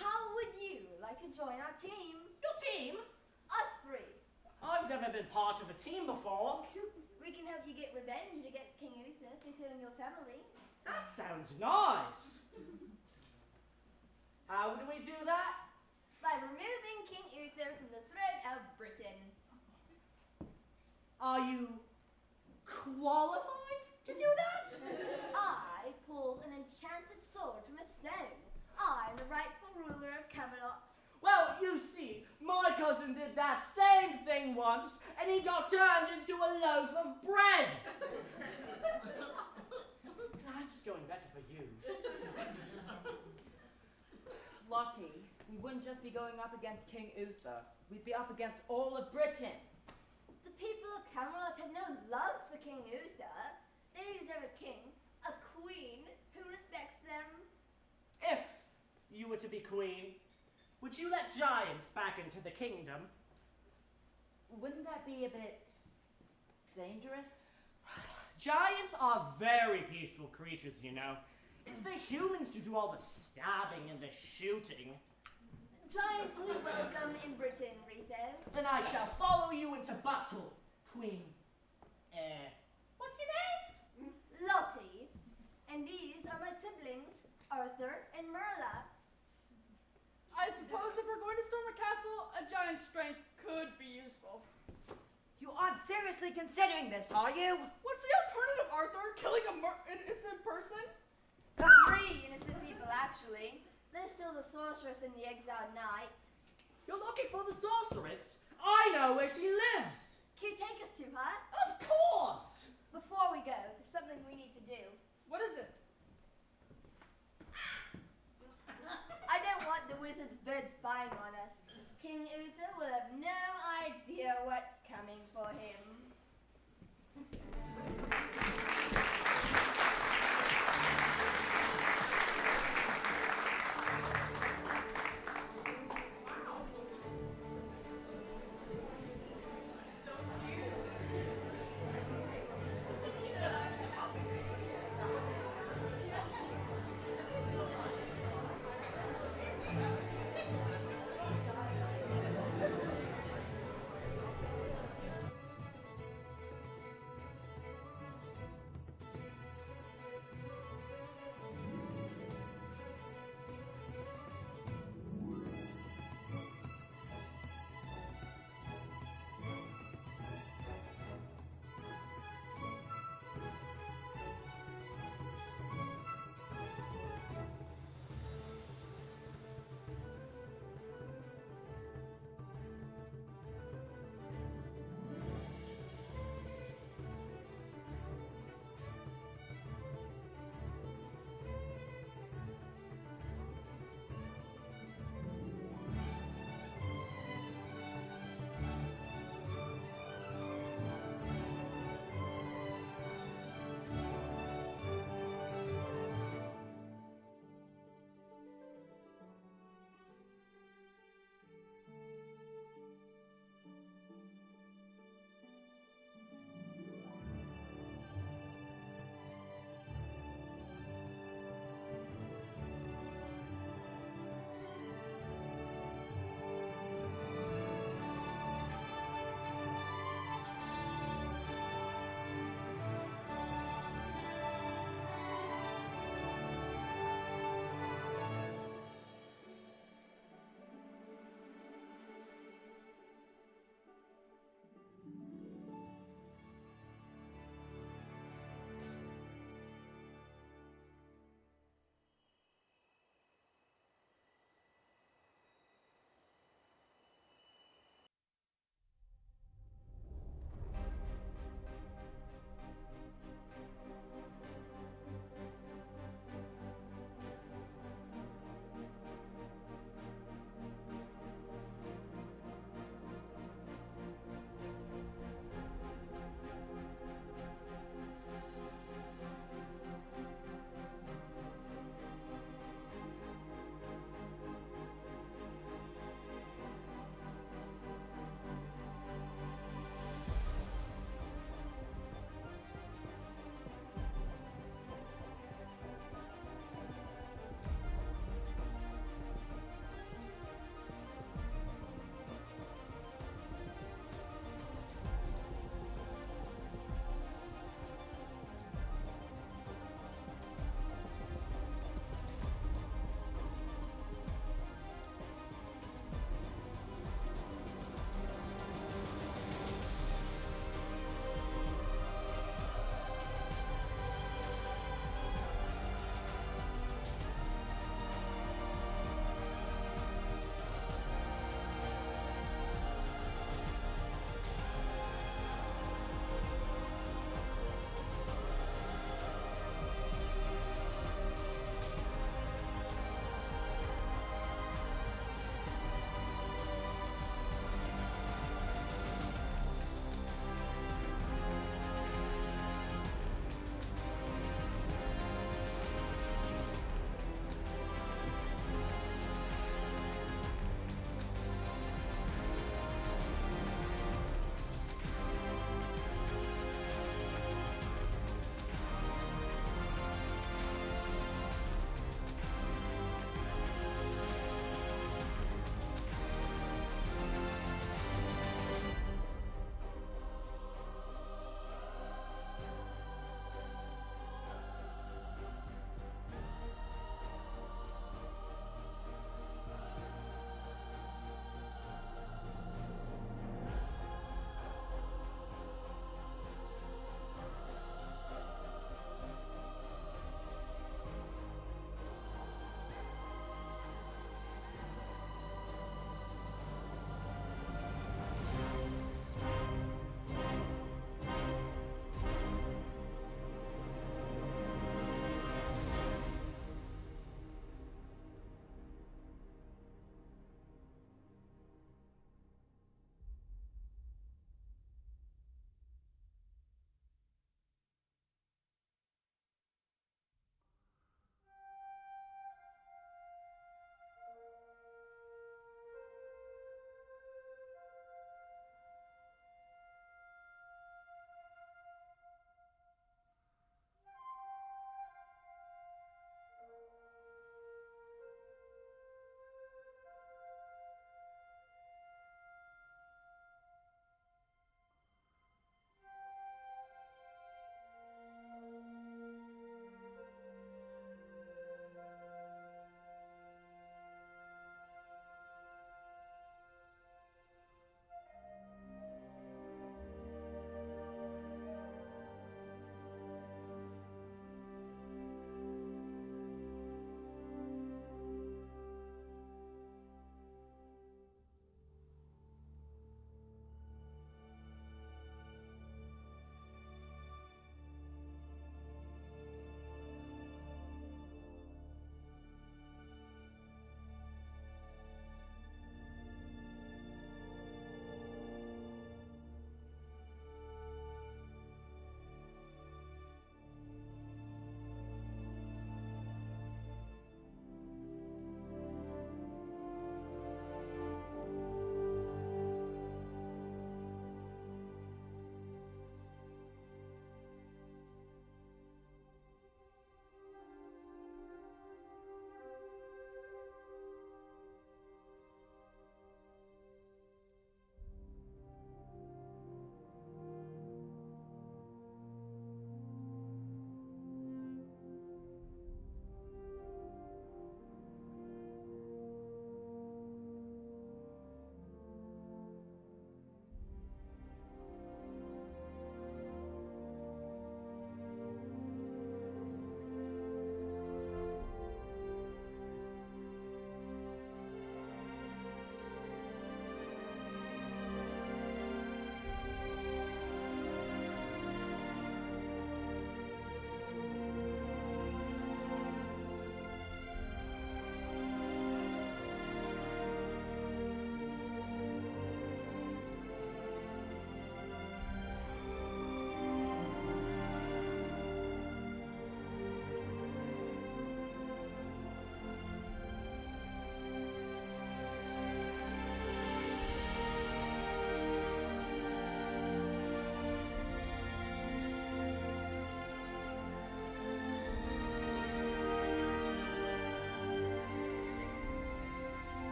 How would you like to join our team? Your team? Us three. I've never been part of a team before. We can help you get revenge against King Uther for killing your family. That sounds nice. How do we do that? By removing King Uther from the throne of Britain. Are you qualified to do that? I pulled an enchanted sword from a stone. I'm the rightful ruler of Camelot. Well, you see, my cousin did that same thing once, and he got turned into a loaf of bread. Life is going better for you. Lottie, we wouldn't just be going up against King Uther. We'd be up against all of Britain. The people of Camelot have no love for King Uther. They deserve a king, a queen, who respects them. If you were to be queen, would you let giants back into the kingdom? Wouldn't that be a bit dangerous? Giants are very peaceful creatures, you know. It's the humans who do all the stabbing and the shooting. Giants we welcome in Britain, Retho. Then I shall follow you into battle, Queen. What's your name? Lottie. And these are my siblings, Arthur and Merla. I suppose if we're going to storm a castle, a giant's strength could be useful. You aren't seriously considering this, are you? What's the alternative, Arthur? Killing an innocent person? 3 innocent people, actually. There's still the sorceress and the exiled knight. You're not know where she lives. Can you take us to her? Of course. Before we go, there's something we need to do. What is it? I don't want the wizard's bird spying on us. King Uther will have no idea what's coming for him.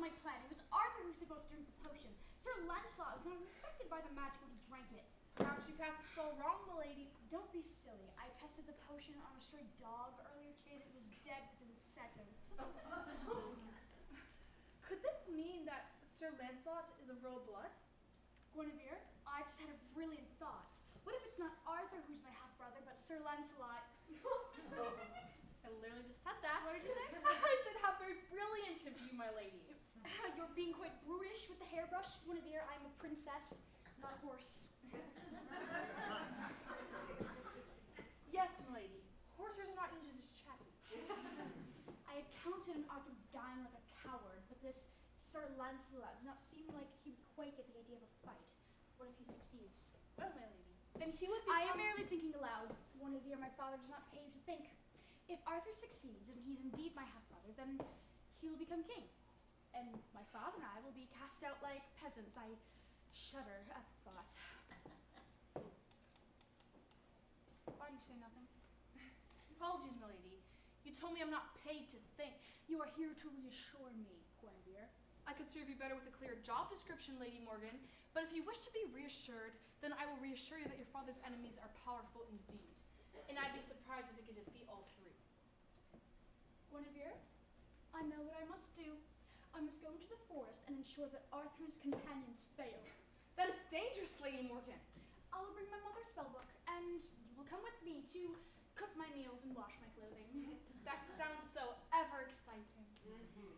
my plan. It was Arthur who was supposed to drink the potion. Sir Lancelot was not affected by the magic when he drank it. Perhaps you cast a spell wrong, milady. Don't be silly. I tested the potion on a stray dog earlier today that was dead within seconds. Could this mean that Sir Lancelot is of royal blood? Guinevere, I've just had a brilliant thought. What if it's not Arthur who's my half-brother, but Sir Lancelot? I literally just said that. What did you say? I said how very brilliant of you, my lady. You're being quite brutish with the hairbrush. Guinevere, I'm a princess, not a horse. Yes, milady. Horses are not usually just chatty. I had counted on Arthur dying like a coward, but this Sir Lancelot does not seem like he would quake at the idea of a fight. What if he succeeds? Well, my lady, then he would be. I am merely thinking aloud. Guinevere, my father does not pay you to think. If Arthur succeeds, and he's indeed my half-brother, then he will become king. And my father and I will be cast out like peasants. I shudder at the thought. Why do you say nothing? Apologies, milady. You told me I'm not paid to think. You are here to reassure me, Guinevere. I could serve you better with a clear job description, Lady Morgan, but if you wish to be reassured, then I will reassure you that your father's enemies are powerful indeed. And I'd be surprised if he could defeat all three. Guinevere, I know what I must do. I must go into the forest and ensure that Arthur and his companions fail. That is dangerous, Lady Morgan. I will bring my mother's spellbook, and you will come with me to cook my meals and wash my clothing. That sounds so ever exciting.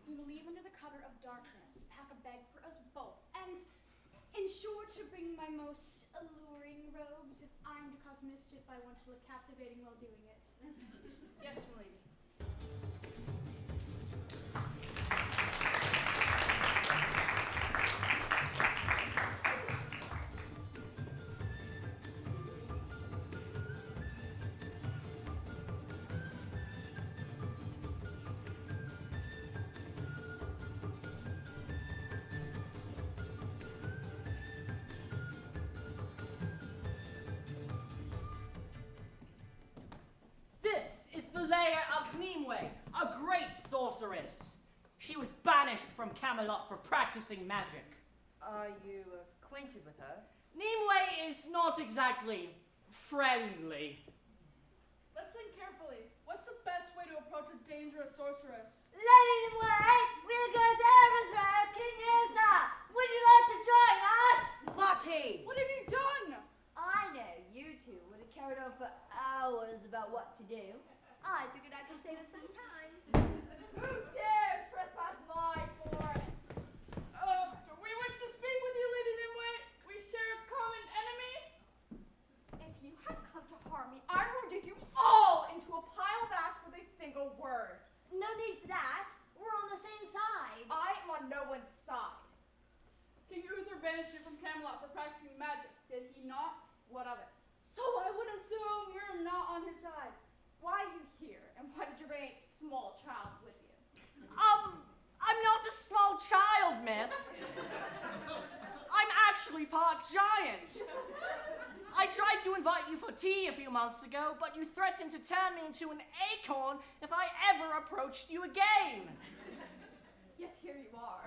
We will leave under the cover of darkness, pack a bag for us both, and ensure to bring my most alluring robes. If I'm to cause mischief, I want to look captivating while doing it. Yes, milady. This is the lair of Nimue, a great sorceress. She was banished from Camelot for practicing magic. Are you acquainted with her? Nimue is not exactly friendly. Let's think carefully. What's the best way to approach a dangerous sorceress? Lady Nimue, we're going to overthrow King Uther. Would you like to join us? Lottie! What have you done? I know you two would have carried on for hours about what to do. I figured I could save us some time. Who dare trespass my forest? Do we wish to speak with you, Lady Nimue? We share a common enemy. If you have come to harm me, I will reduce you all into a pile of ash with a single word. No need for that. We're on the same side. I am on no one's side. King Uther banished you from Camelot for practicing magic, did he not? What of it? So I would assume you're not on his side. Why are you here, and why did you bring a small child with you? I'm not a small child, miss. I'm actually part giant. I tried to invite you for tea a few months ago, but you threatened to turn me into an acorn if I ever approached you again. Yet here you are.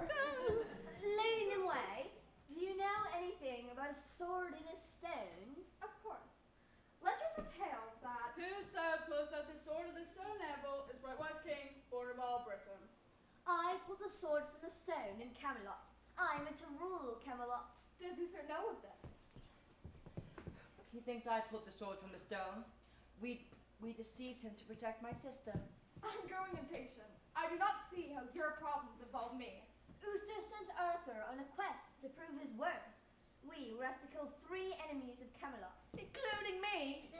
Lady Nimue, do you know anything about a sword in a stone? Of course. Legend foretells that Whoso puts out the sword of the stone anvil is rightwise king, lord of all Britain. I pulled the sword from the stone in Camelot. I'm to rule Camelot. does Uther know of this? He thinks I pulled the sword from the stone. We deceived him to protect my sister. I'm growing impatient. I do not see how your problems involve me. Uther sent Arthur on a quest to prove his worth. We were asked to kill 3 enemies of Camelot. Including me.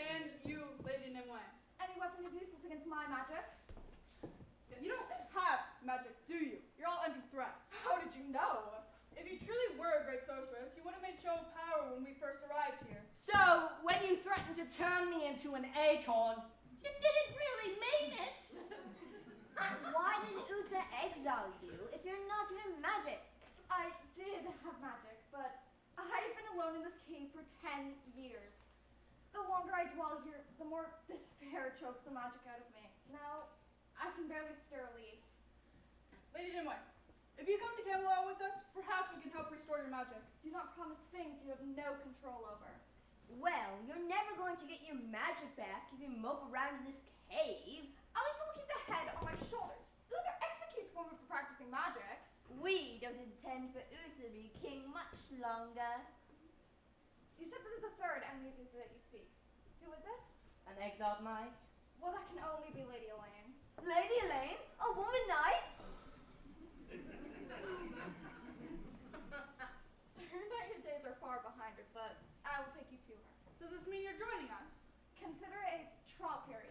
And you, Lady Nimue. Any weapon is useless against my magic. You don't have magic, do you? You're all under threat. How did you know? If you truly were a great sorceress, you would have made show of power when we first arrived here. So, when you threatened to turn me into an acorn, you didn't really mean it. Why did Uther exile you if you're not even magic? I did have magic, but I've been alone in this cave for 10 years. The longer I dwell here, the more despair chokes the magic out of me. Now, I can barely stir a leaf. Lady Nimue, If you come to Camelot with us, perhaps we can help restore your magic. Do not promise things you have no control over. Well, you're never going to get your magic back if you mope around in this cave. At least I will keep the head on my shoulders. Uther executes women for practicing magic. We don't intend for Uther to be king much longer. You said that there's a third enemy of Uther that you seek. Who is it? An exiled knight? Well, that can only be Lady Elaine. Lady Elaine? A woman knight? Her knighthood days are far behind her, but I will take you to her. Does this mean you're joining us? Consider a trial period.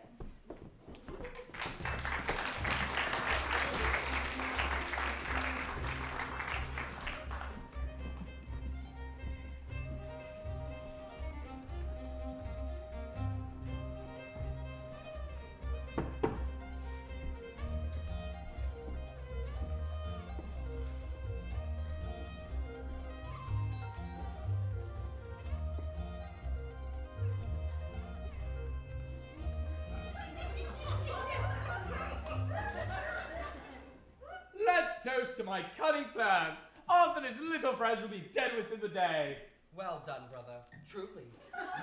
Let's toast to my cunning plan. Arthur and his little friends will be dead within the day. Well done, brother. Truly,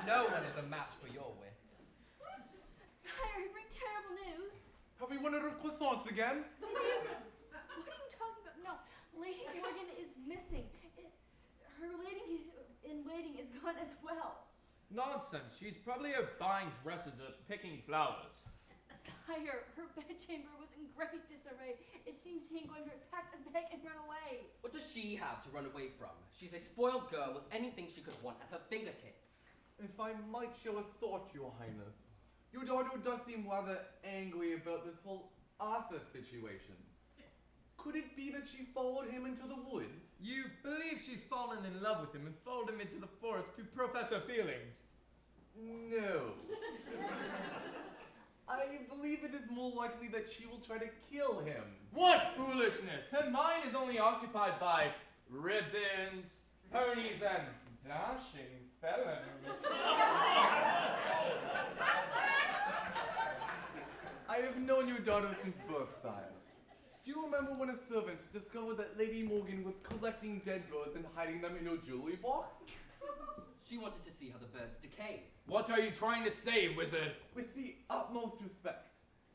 no one is a match for your wits. Sire, you bring terrible news. Have we wanted our croissants again? What are you talking about? No, Lady Morgan is missing. Her lady in waiting is gone as well. Nonsense. She's probably out buying dresses or picking flowers. Sire, her bedchamber was in great disarray. It seems she ain't going to pack a bag and run away. What does she have to run away from? She's a spoiled girl with anything she could want at her fingertips. If I might show a thought, Your Highness. Your daughter does seem rather angry about this whole Arthur situation. Could it be that she followed him into the woods? You believe she's fallen in love with him and followed him into the forest to profess her feelings? No. I believe it is more likely that she will try to kill him. What foolishness! Her mind is only occupied by ribbons, ponies, and dashing fellows. I have known your daughter since birth, sire. Do you remember when a servant discovered that Lady Morgan was collecting dead birds and hiding them in her jewelry box? She wanted to see how the birds decay. What are you trying to say, wizard? With the utmost respect,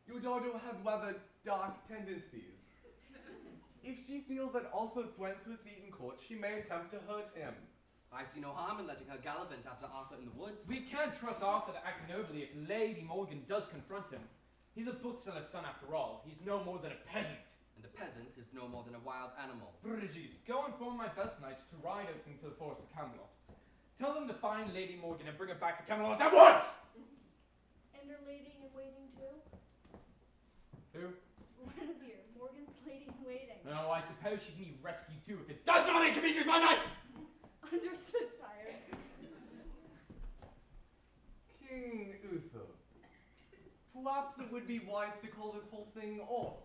your daughter has rather dark tendencies. If she feels that Arthur threatens her seat in court, she may attempt to hurt him. I see no harm in letting her gallivant after Arthur in the woods. We can't trust Arthur to act nobly if Lady Morgan does confront him. He's a bookseller's son after all. He's no more than a peasant. And a peasant is no more than a wild animal. Brigitte, go inform my best knights to ride out into the forest of Camelot. Tell them to find Lady Morgan and bring her back to Camelot at once! And her lady in waiting too? Who? Guinevere, Morgan's lady in waiting. No, I suppose she can be rescued too if it does not inconvenience my knights! Understood, sire. King Uther, perhaps it would be wise to call this whole thing off.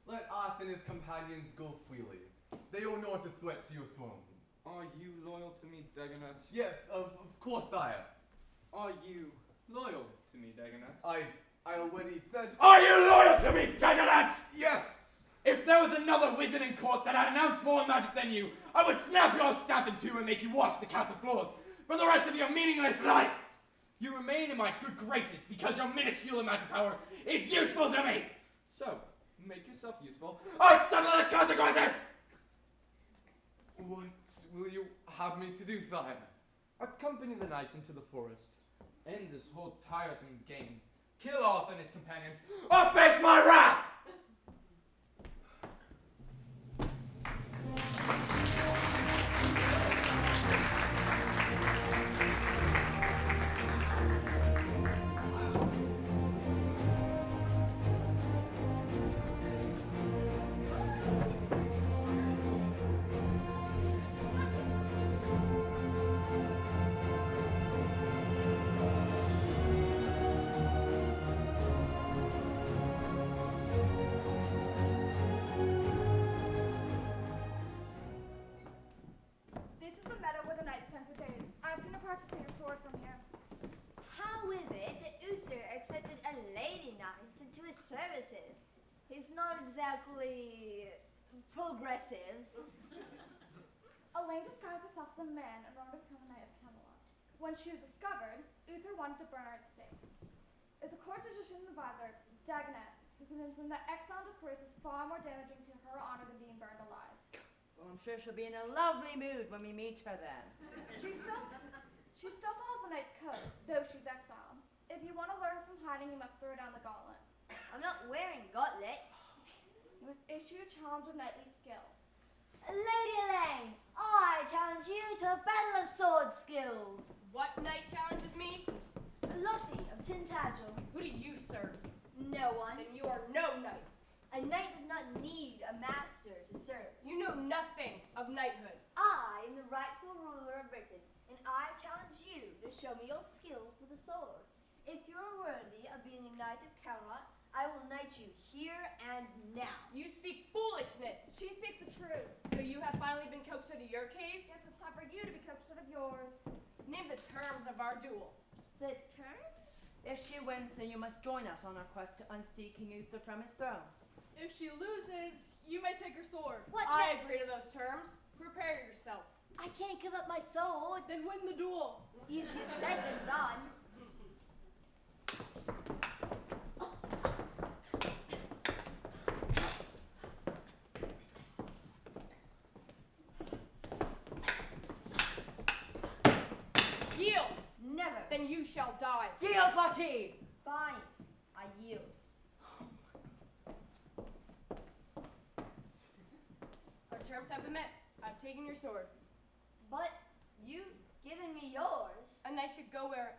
Let Arthur and his companions go freely. They are not a threat to your throne. Are you loyal to me, Dagonet? Yes, of course, sire. Are you loyal to me, Dagonet? I already said... Are you loyal to me, Dagonet? Yes! If there was another wizard in court that had announced more magic than you, I would snap your staff in two and make you wash the castle floors for the rest of your meaningless life! You remain in my good graces because your minuscule magic power is useful to me! So, make yourself useful, or suffer the consequences! What will you have me to do, sire? Accompany the knights into the forest. End this whole tiresome game. Kill Arthur and his companions, or face my wrath! This is the meadow where the knight spends her days. I've seen her practicing her sword from here. How is it that Uther accepted a lady knight into his services? He's not exactly progressive. Elaine disguised herself as a man in order to become a knight of Camelot. When she was discovered, Uther wanted to burn her at stake. It's a court tradition advisor, Dagonet, who convinced him that exile and disgrace is far more damaging to her honor than being burned alive. Well, I'm sure she'll be in a lovely mood when we meet her then. She still follows the knight's code, though she's exiled. If you want to lure her from hiding, you must throw down the gauntlet. I'm not wearing gauntlets. You must issue a challenge of knightly skills. Lady Elaine, I challenge you to a battle of sword skills. What knight challenges me? Lottie of Tintagel. Who do you serve? No one. Then you are no knight. A knight does not need a master to serve. You know nothing of knighthood. I am the rightful ruler of Britain, and I challenge you to show me your skills with a sword. If you're worthy of being a knight of Camelot, I will knight you here and now. You speak foolishness. She speaks the truth. So you have finally been coaxed out of your cave? Yes, it's time for you to be coaxed out of yours. Name the terms of our duel. The terms? If she wins, then you must join us on our quest to unseat King Uther from his throne. If she loses, you may take her sword. What? I agree to those terms. Prepare yourself. I can't give up my sword. Then win the duel. Easier said than done. Yield. Never. Then you shall die. Yield, Lottie! Fine. I yield. Our terms have been met. I've taken your sword. But you've given me yours. A knight should go nowhere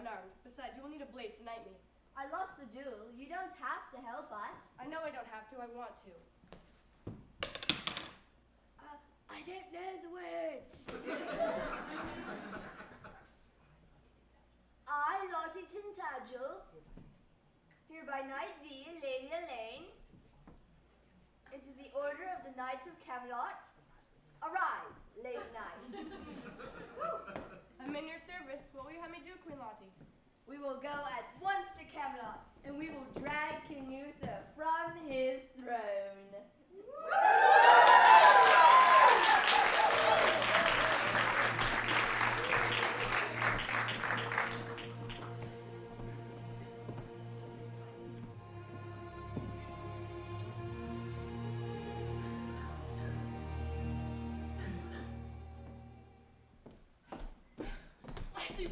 unarmed. Besides, you will need a blade to knight me. I lost the duel. You don't have to help us. I know I don't have to. I want to. I don't know the words. I, Lottie Tintagel, hereby knight thee, Lady Elaine, into the order of the Knights of Camelot. Arise, Lady Knight. I'm in your service. What will you have me do, Queen Lottie? We will go at once to Camelot, and we will drag King Uther from his throne.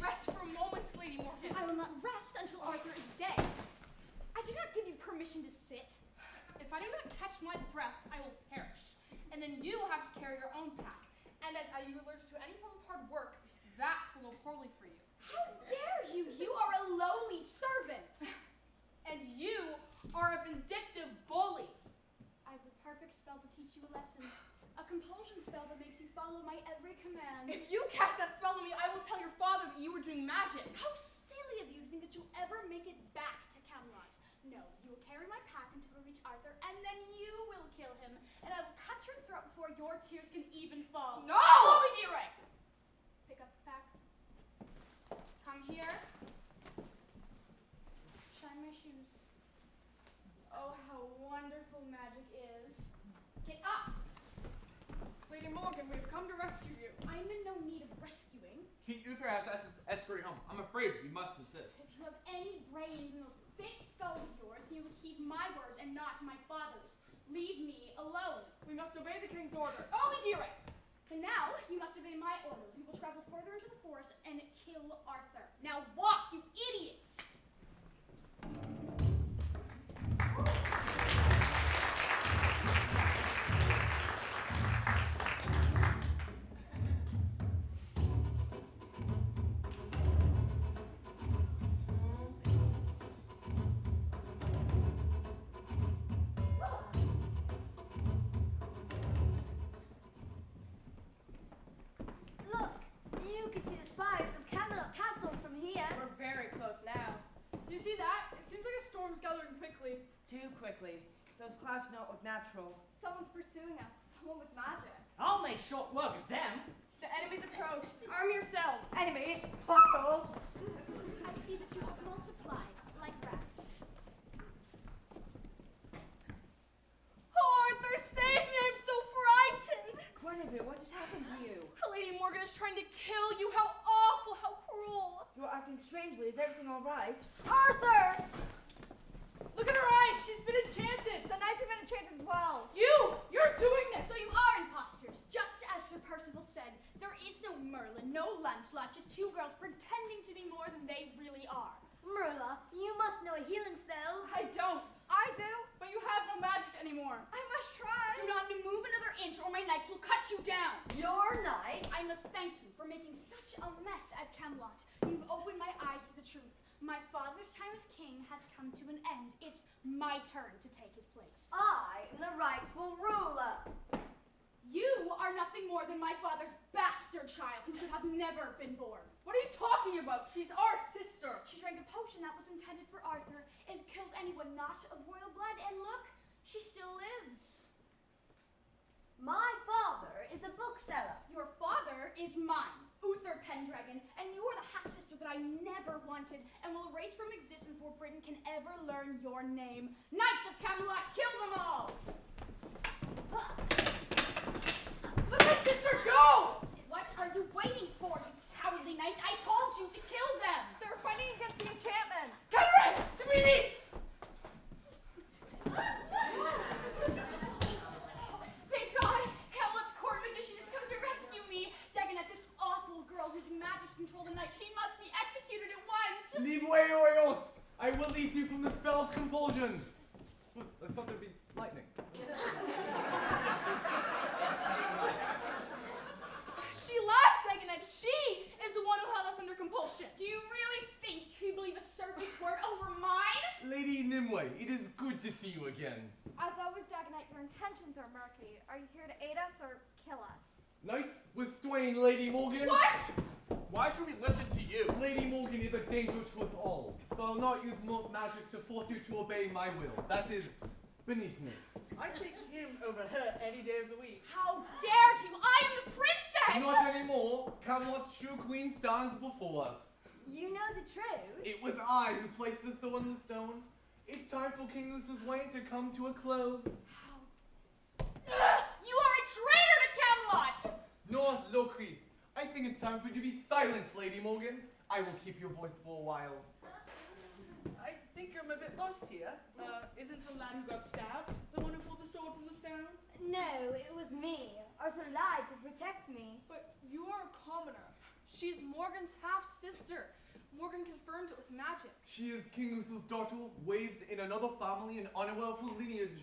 Rest for moments, Lady Morgan. I will not rest until Arthur is dead. I do not give you permission to sit. If I do not catch my breath, I will perish. And then you will have to carry your own pack. And as you are allergic to any form of hard work, that will go poorly for you. How dare you? You are a lowly servant. And you are a vindictive bully. I have the perfect spell to teach you a lesson. A compulsion spell that makes you follow my every command. If you cast that spell on me, I will tell your father that you were doing magic. How silly of you to think that you'll ever make it back to Camelot. No, you will carry my pack until we reach Arthur, and then you will kill him, and I will cut your throat before your tears can even fall. No! Obidire! Pick up the pack. Come here. Shine my shoes. Oh, how wonderful magic is. Get up! Lady Morgan, we have come to rescue you. I am in no need of rescuing. King Uther has escorted home. I'm afraid we must insist. If you have any brains in those thick skulls of yours, you would heed my words and not my father's. Leave me alone. We must obey the king's order. Obidire! And now, you must obey my orders. We will travel further into the forest and kill Arthur. Now walk, you idiots! Look, you can see the spires of Camelot Castle from here. We're very close now. Do you see that? It seems like a storm's gathering quickly. Too quickly. Those clouds do not look natural. Someone's pursuing us. Someone with magic. I'll make short work of them. The enemies approach. Arm yourselves. Enemies, plural. I see that you have multiplied like rats. Who Is everything all right? Arthur! Look at her eyes. She's been enchanted. The knights have been enchanted as well. You're doing this. So you are imposters, just as Sir Percival said. There is no Merlin, no Lancelot, just two girls pretending to be more than they really are. Merla, you must know a healing spell. I don't. I do. But you have no magic anymore. I must try. Do not move another inch or my knights will cut you down. Your knights? I must thank you for making such a mess at Camelot. You've opened my eyes to the truth. My father's time as king has come to an end. It's my turn to take his place. I am the rightful ruler. You are nothing more than my father's bastard child who should have never been born. What are you talking about? She's our sister. She drank a potion that was intended for Arthur. It kills anyone not of royal blood, and look, she still lives. My father is a bookseller. Your father is mine, Uther Pendragon, and you are the half-sister that I never wanted and will erase from existence before Britain can ever learn your name. Knights of Camelot, kill them all! Let my sister go! What are you waiting for, you cowardly knights? I told you to kill them! They're fighting against the enchantment. Henry! Demetres! Thank God! Camelot's court magician has come to rescue me! Dagonet, this awful girl who can magic control the night, she must be executed at once! Leave away, Oios! I will release you from the spell of compulsion. What? I thought there'd be lightning. She lies, Dagonet. She is the one who held us under compulsion. Do you really think you believe a servant's word over mine? Lady Nimue, it is good to see you again. As always, Dagonet, your intentions are murky. Are you here to aid us or kill us? Knights with Swain, Lady Morgan. What? Why should we listen to you? Lady Morgan is a danger to us all. So I'll not use more magic to force you to obey my will. That is beneath me. I take him over her any day of the week. How dare you! I am the princess! Not anymore. Camelot's true queen stands before us. You know the truth. It was I who placed the sword in the stone. It's time for King Lucius Wayne to come to a close. You are a traitor to Camelot! No, Locri. I think it's time for you to be silent, Lady Morgan. I will keep your voice for a while. I think I'm a bit lost here. Isn't the lad who got stabbed the one who pulled the sword from the stone? No, it was me. Arthur lied to protect me. But you are a commoner. She's Morgan's half-sister. Morgan confirmed it with magic. She is King Lucius' daughter, raised in another family and unwealthy lineage.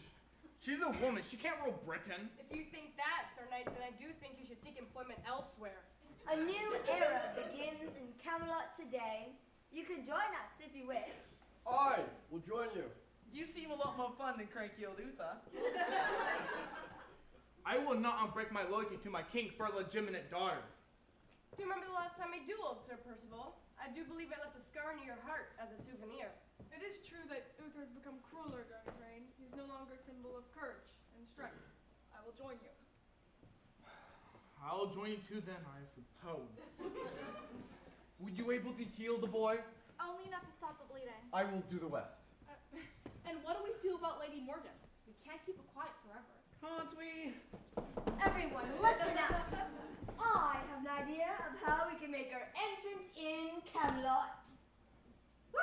She's a woman. She can't rule Britain. If you think that, Sir Knight, then I do think you should seek employment elsewhere. A new era begins in Camelot today. You could join us if you wish. I will join you. You seem a lot more fun than cranky old Uther. I will not unbreak my loyalty to my king for a legitimate daughter. Do you remember the last time I dueled, Sir Percival? I do believe I left a scar near your heart as a souvenir. It is true that Uther has become crueler during his reign. He's no longer a symbol of courage and strength. I will join you. I'll join you too then, I suppose. Were you able to heal the boy? Only enough to stop the bleeding. I will do the rest. And what do we do about Lady Morgan? We can't keep her quiet forever. Can't we? Everyone, listen up. I have an idea of how we can make our entrance in Camelot. Woo!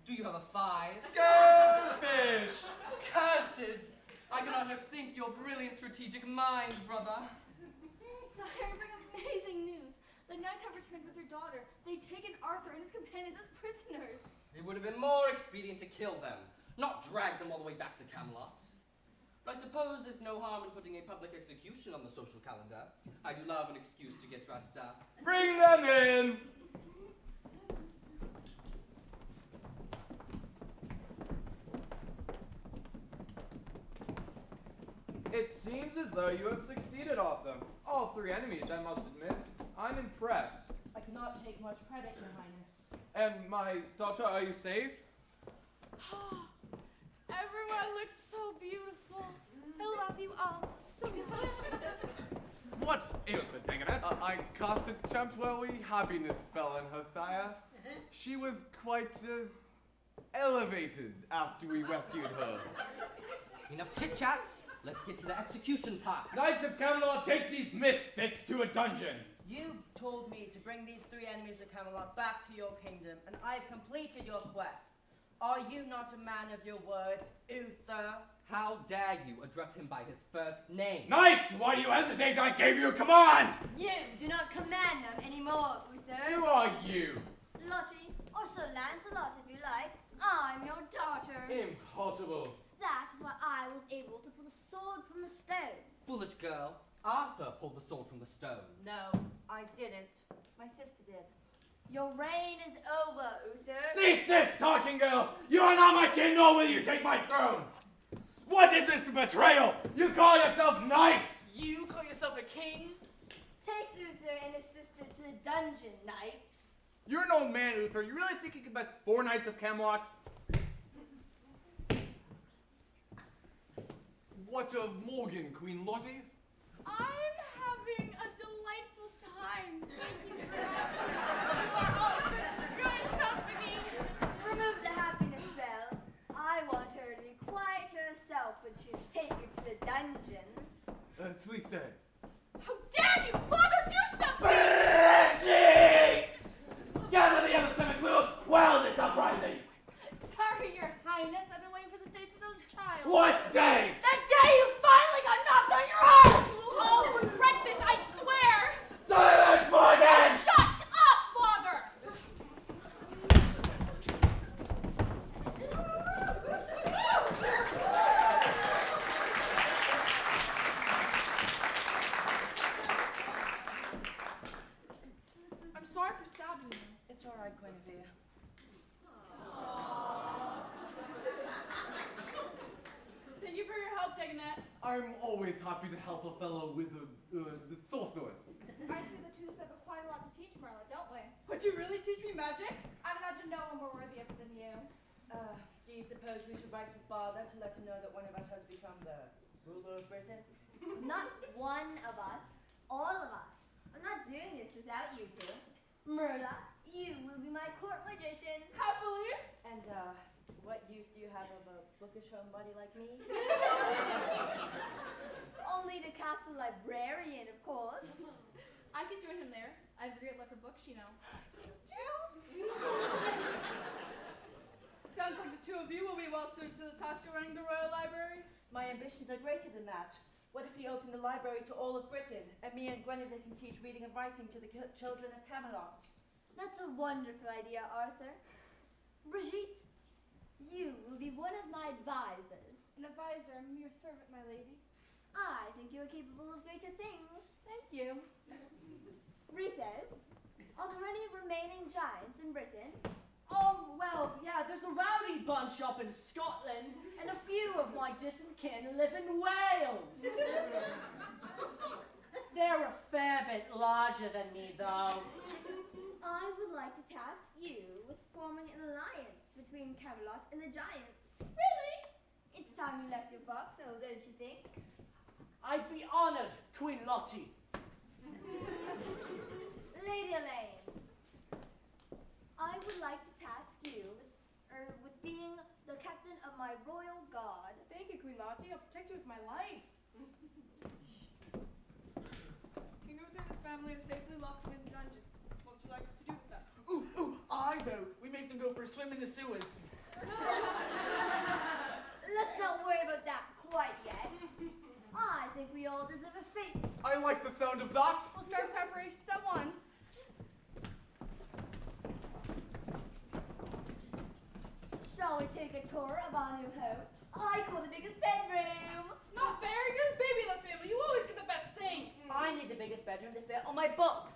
Do you have a 5? Goldfish! Curses! I cannot outthink your brilliant strategic mind, brother. Sire, bring amazing news. The knights have returned with their daughter. They've taken Arthur and his companions as prisoners. It would have been more expedient to kill them, not drag them all the way back to Camelot. But I suppose there's no harm in putting a public execution on the social calendar. I do love an excuse to get dressed up. Bring them in! It seems as though you have succeeded, Arthur. All 3 enemies, I must admit. I'm impressed. I cannot take much credit, Your Highness. And my daughter, are you safe? Everyone looks so beautiful. I love you all so much. What ails her, Dagonet? I cast a temporary happiness spell on her, sire. She was quite elevated after we rescued her. Enough chit-chat. Let's get to the execution part. Knights of Camelot, take these misfits to a dungeon. You told me to bring these 3 enemies of Camelot back to your kingdom, and I have completed your quest. Are you not a man of your words, Uther? How dare you address him by his first name? Knights, why do you hesitate? I gave you a command! You do not command them anymore, Uther. Who are you? Lottie, or Sir Lancelot if you like. I'm your daughter. Impossible. That is why I was able to pull the sword from the stone. Foolish girl. Arthur pulled the sword from the stone. No, I didn't. My sister did. Your reign is over, Uther. Cease this talking, girl! You are not my kin, nor will you take my throne! What is this betrayal? You call yourself knights! You call yourself a king? Take Uther and his sister to the dungeon, knights. You're an old man, Uther. You really think you can best 4 Knights of Camelot? What of Morgan, Queen Lottie? I'm having a delightful time. Thank you for asking. You are all such good company. Remove the happiness spell. I want her to be quiet herself when she's taken to the dungeons. Please stay. How dare you, Father, do something! Brexit! Gather the other servants, we will quell this uprising! Sorry, Your Highness. I've been waiting for this day since I was a child. What day? The day you finally got knocked on your ass! We'll all regret this, I swear! Silence, Morgan! Shut up, Father! I'm sorry for stabbing you. It's all right, Guinevere. Thank you for your help, Dagonet. I'm always happy to help a fellow with the sorceress. I'd say the 2 of us have quite a lot to teach Merla, don't we? Would you really teach me magic? I'd imagine no one more worthy of it than you. Do you suppose we should write to Father to let him know that one of us has become the ruler of Britain? Not one of us, all of us. I'm not doing this without you two. Merla, you will be my court magician. Happily. And, what use do you have of a bookish homebody like me? Only the castle librarian, of course. I could join him there. I have a great love for books, you know. Sounds like the 2 of you will be well suited to the task of running the Royal Library. My ambitions are greater than that. What if we open the library to all of Britain, and me and Guinevere can teach reading and writing to the children of Camelot? That's a wonderful idea, Arthur. Brigitte, you will be one of my advisors. An advisor, I'm your servant, my lady. I think you're capable of greater things. Thank you. Ritho, are there any remaining giants in Britain? Well, yeah, there's a rowdy bunch up in Scotland, and a few of my distant kin live in Wales. They're a fair bit larger than me, though. I would like to task you with forming an alliance between Camelot and the giants. Really? It's time you left your foxhole, don't you think? I'd be honored, Queen Lottie. Lady Elaine, I would like to task you with being the captain of my royal guard. Thank you, Queen Lottie. I'll protect you with my life. King Uther and his family have safely locked him in the dungeons. What would you like us to do with that? I vote we make them go for a swim in the sewers. Let's not worry about that quite yet. I think we all deserve a feast. I like the sound of that. We'll start preparations at once. Shall we take a tour of our new home? I call the biggest bedroom. Not fair. You're the baby of the family. You always get the best things. I need the biggest bedroom to fit all my books.